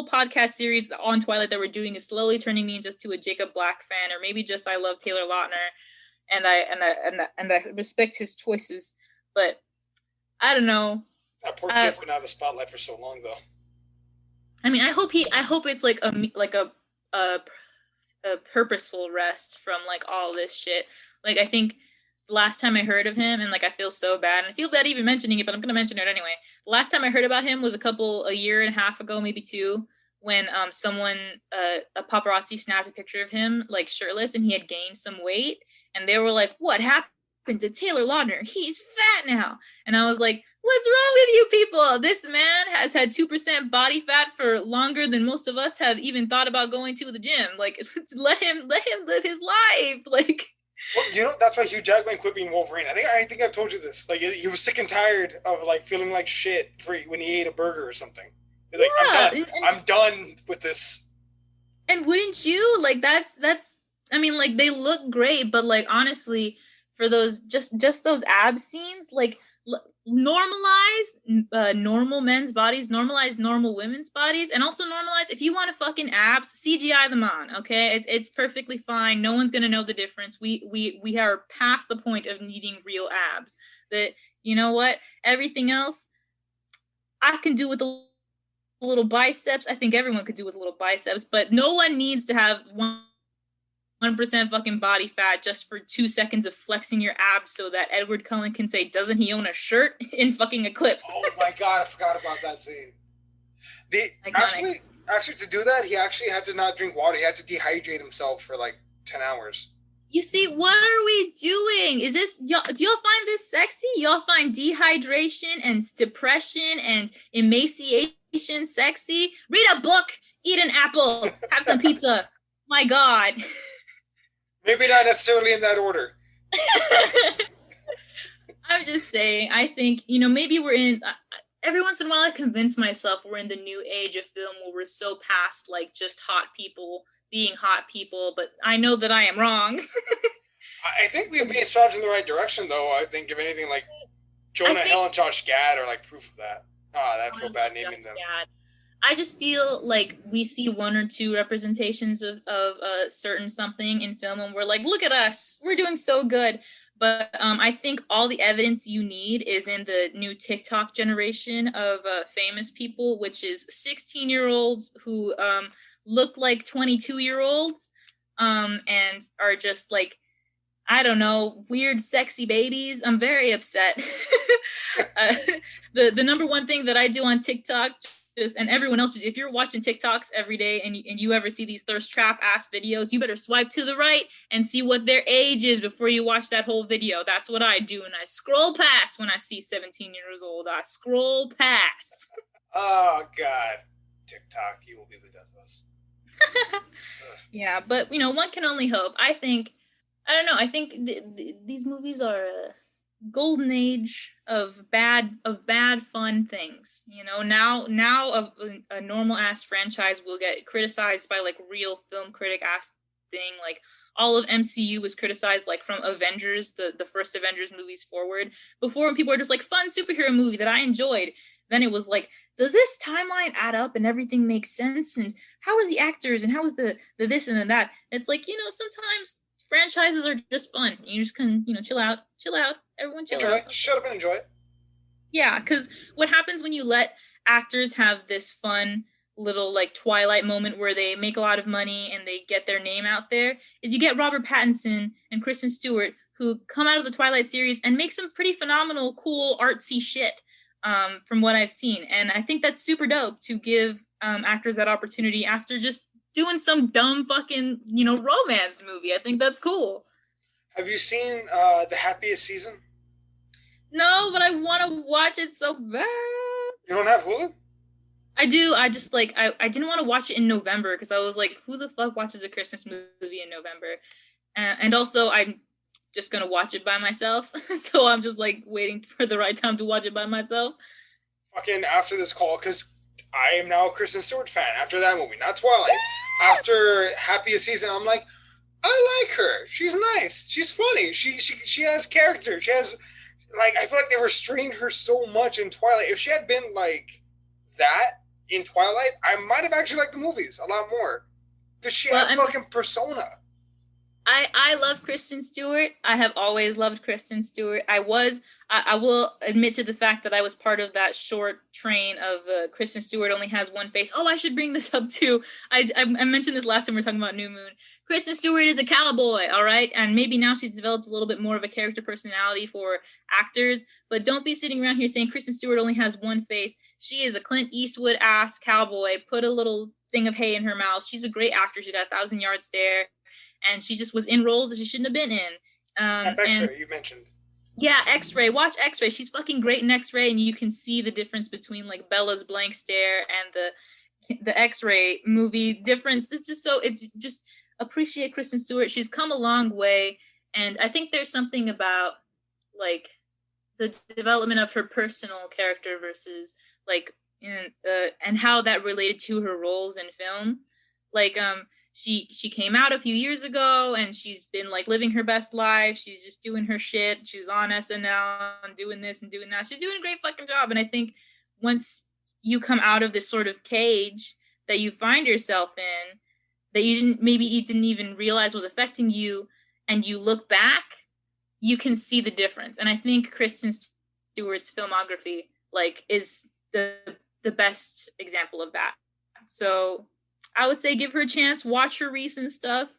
podcast series on Twilight that we're doing is slowly turning me just to a Jacob Black fan, or maybe just I love Taylor Lautner, and I respect his choices, but I don't know. That poor kid's been out of the spotlight for so long, though. I mean, I hope it's like a purposeful rest from like all this shit. Like, I think the last time I heard of him, and like I feel so bad, and I feel bad even mentioning it, but I'm gonna mention it anyway. The last time I heard about him was a year and a half ago, maybe 2, when a paparazzi snapped a picture of him like shirtless, and he had gained some weight, and they were like, "What happened to Taylor Lautner? He's fat now." And I was like, what's wrong with you people? This man has had 2% body fat for longer than most of us have even thought about going to the gym. Like, let him live his life. Like, well, that's why Hugh Jackman quit being Wolverine. I think I've told you this. Like, he was sick and tired of like feeling like shit when he ate a burger or something. He's like, yeah, I'm done with this. And wouldn't you? Like, that's. I mean, like, they look great, but like, honestly, for those just those ab scenes, like, normalize normal men's bodies, normalize normal women's bodies, and also normalize, if you want to fucking abs, CGI them on, okay? It's perfectly fine. No one's gonna know the difference. We are past the point of needing real abs. That, you know what? Everything else I can do with a little biceps. I think everyone could do with a little biceps, but no one needs to have 1% fucking body fat just for 2 seconds of flexing your abs so that Edward Cullen can say, doesn't he own a shirt in fucking Eclipse? Oh my God, I forgot about that scene. Actually, to do that, he actually had to not drink water. He had to dehydrate himself for like 10 hours. You see, what are we doing? Do y'all find this sexy? Y'all find dehydration and depression and emaciation sexy? Read a book, eat an apple, have some pizza. My God. Maybe not necessarily in that order. I'm just saying, I think, maybe we're in, every once in a while I convince myself we're in the new age of film where we're so past like just hot people being hot people, but I know that I am wrong. I think we've been striving in the right direction, though. I think, if anything, like Jonah Hill and Josh Gad are like proof of that. I feel bad naming them. I just feel like we see 1 or 2 representations of a certain something in film, and we're like, look at us, we're doing so good. But I think all the evidence you need is in the new TikTok generation of famous people, which is 16-year-olds who look like 22-year-olds and are just like, I don't know, weird, sexy babies. I'm very upset. The number one thing that I do on TikTok, and everyone else, if you're watching TikToks every day and you ever see these thirst trap ass videos, you better swipe to the right and see what their age is before you watch that whole video. That's what I do, and I scroll past when I see 17 years old. I scroll past. Oh God, TikTok, you will be the death of us. Yeah, but one can only hope. I don't know. I think these movies are golden age of bad fun things. Now a normal ass franchise will get criticized by like real film critic ass thing. Like, all of MCU was criticized, like from Avengers, the first Avengers movies forward. Before, when people were just like, fun superhero movie that I enjoyed, then it was like, does this timeline add up and everything makes sense, and how is the actors and how is the this and that? It's like, sometimes franchises are just fun. You just can, chill out. Everyone chill out. It. Shut up and enjoy it. Yeah, because what happens when you let actors have this fun little like Twilight moment where they make a lot of money and they get their name out there is you get Robert Pattinson and Kristen Stewart who come out of the Twilight series and make some pretty phenomenal, cool, artsy shit from what I've seen. And I think that's super dope to give actors that opportunity after just doing some dumb fucking, romance movie. I think that's cool. Have you seen The Happiest Season? No, but I want to watch it so bad. You don't have Hulu? I do. I just like I didn't want to watch it in November because I was like, who the fuck watches a Christmas movie in November? And also I'm just gonna watch it by myself. So I'm just like waiting for the right time to watch it by myself. Fucking after this call, because I am now a Kristen Stewart fan after that movie, not Twilight. After Happiest Season, I'm like, I like her. She's nice. She's funny. She has character. She has, like, I feel like they restrained her so much in Twilight. If she had been like that in Twilight, I might have actually liked the movies a lot more. Because she has fucking persona. I love Kristen Stewart. I have always loved Kristen Stewart. I will admit to the fact that I was part of that short train of Kristen Stewart only has one face. Oh, I should bring this up too. I mentioned this last time we were talking about New Moon. Kristen Stewart is a cowboy, all right? And maybe now she's developed a little bit more of a character personality for actors, but don't be sitting around here saying Kristen Stewart only has one face. She is a Clint Eastwood-ass cowboy. Put a little thing of hay in her mouth. She's a great actor. She got a 1,000-yard stare. And she just was in roles that she shouldn't have been in. X-Ray, you mentioned. Yeah, X-Ray. Watch X-Ray. She's fucking great in X-Ray, and you can see the difference between like Bella's blank stare and the X-Ray movie difference. It's just appreciate Kristen Stewart. She's come a long way, and I think there's something about like the development of her personal character versus like and how that related to her roles in film. Like She came out a few years ago and she's been like living her best life. She's just doing her shit. She's on SNL and doing this and doing that. She's doing a great fucking job. And I think once you come out of this sort of cage that you find yourself in, that you didn't even realize was affecting you, and you look back, you can see the difference. And I think Kristen Stewart's filmography like is the best example of that. So I would say give her a chance. Watch her recent stuff.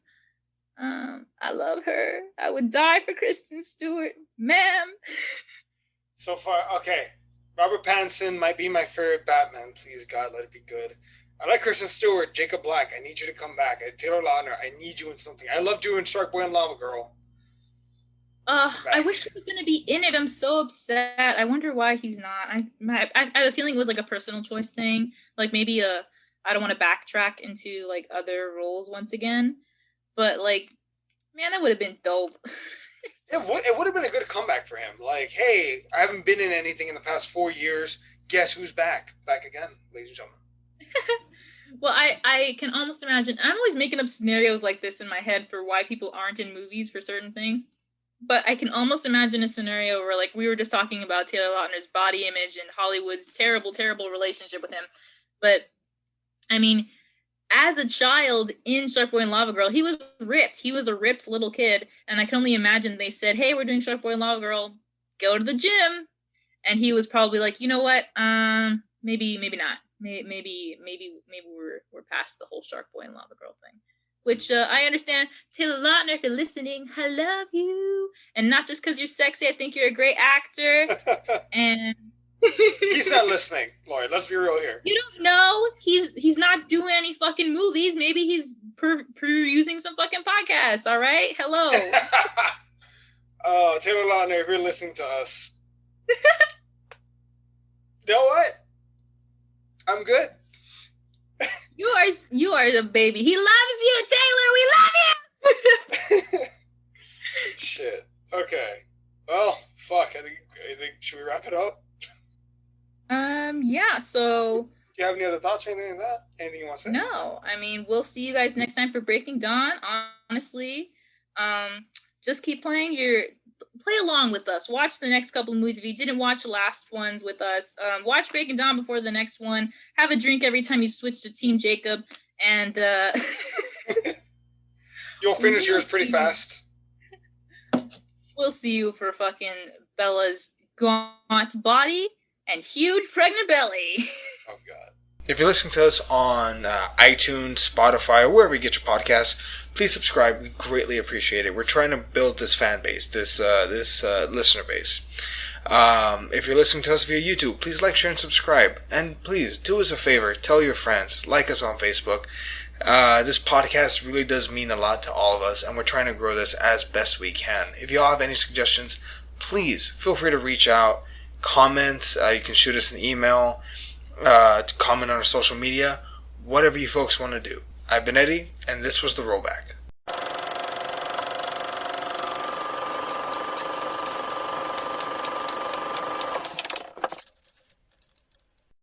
I love her. I would die for Kristen Stewart, ma'am. So far, okay. Robert Pattinson might be my favorite Batman. Please, God, let it be good. I like Kristen Stewart. Jacob Black, I need you to come back. Taylor Lautner, I need you in something. I love doing Shark Boy and Lava Girl. I wish he was going to be in it. I'm so upset. I wonder why he's not. I have a feeling it was like a personal choice thing. Like maybe I don't want to backtrack into like other roles once again, but like, man, that would have been dope. It would have been a good comeback for him. Like, hey, I haven't been in anything in the past 4 years. Guess who's back? Back again, ladies and gentlemen. Well, I can almost imagine. I'm always making up scenarios like this in my head for why people aren't in movies for certain things. But I can almost imagine a scenario where, like, we were just talking about Taylor Lautner's body image and Hollywood's terrible, terrible relationship with him. But I mean, as a child in Shark Boy and Lava Girl, he was ripped. He was a ripped little kid. And I can only imagine they said, hey, we're doing Shark Boy and Lava Girl. Go to the gym. And he was probably like, you know what? Maybe not. Maybe we're past the whole Shark Boy and Lava Girl thing. Which I understand. Taylor Lautner, if you're listening, I love you. And not just because you're sexy. I think you're a great actor. And he's not listening, Lauryn. Let's be real here. You don't know. He's not doing any fucking movies. Maybe he's perusing some fucking podcasts. All right. Hello. Oh, Taylor Lautner, if you're listening to us, you know what? I'm good. You are the baby. He loves you, Taylor. We love you. Shit. Okay. Well, fuck. I think should we wrap it up? Yeah, so... Do you have any other thoughts or anything like that? Anything you want to say? No, I mean, we'll see you guys next time for Breaking Dawn. Honestly, just keep playing play along with us. Watch the next couple of movies. If you didn't watch the last ones with us, watch Breaking Dawn before the next one. Have a drink every time you switch to Team Jacob, and you'll finish yours pretty fast. We'll see you for fucking Bella's gaunt body and huge pregnant belly. Oh, God. If you're listening to us on iTunes, Spotify, or wherever you get your podcasts, please subscribe. We greatly appreciate it. We're trying to build this fan base, this listener base. If you're listening to us via YouTube, please like, share, and subscribe. And please do us a favor. Tell your friends. Like us on Facebook. This podcast really does mean a lot to all of us, and we're trying to grow this as best we can. If you all have any suggestions, please feel free to reach out. Comment. You can shoot us an email. Comment on our social media. Whatever you folks want to do. I've been Eddie, and this was The Rollback.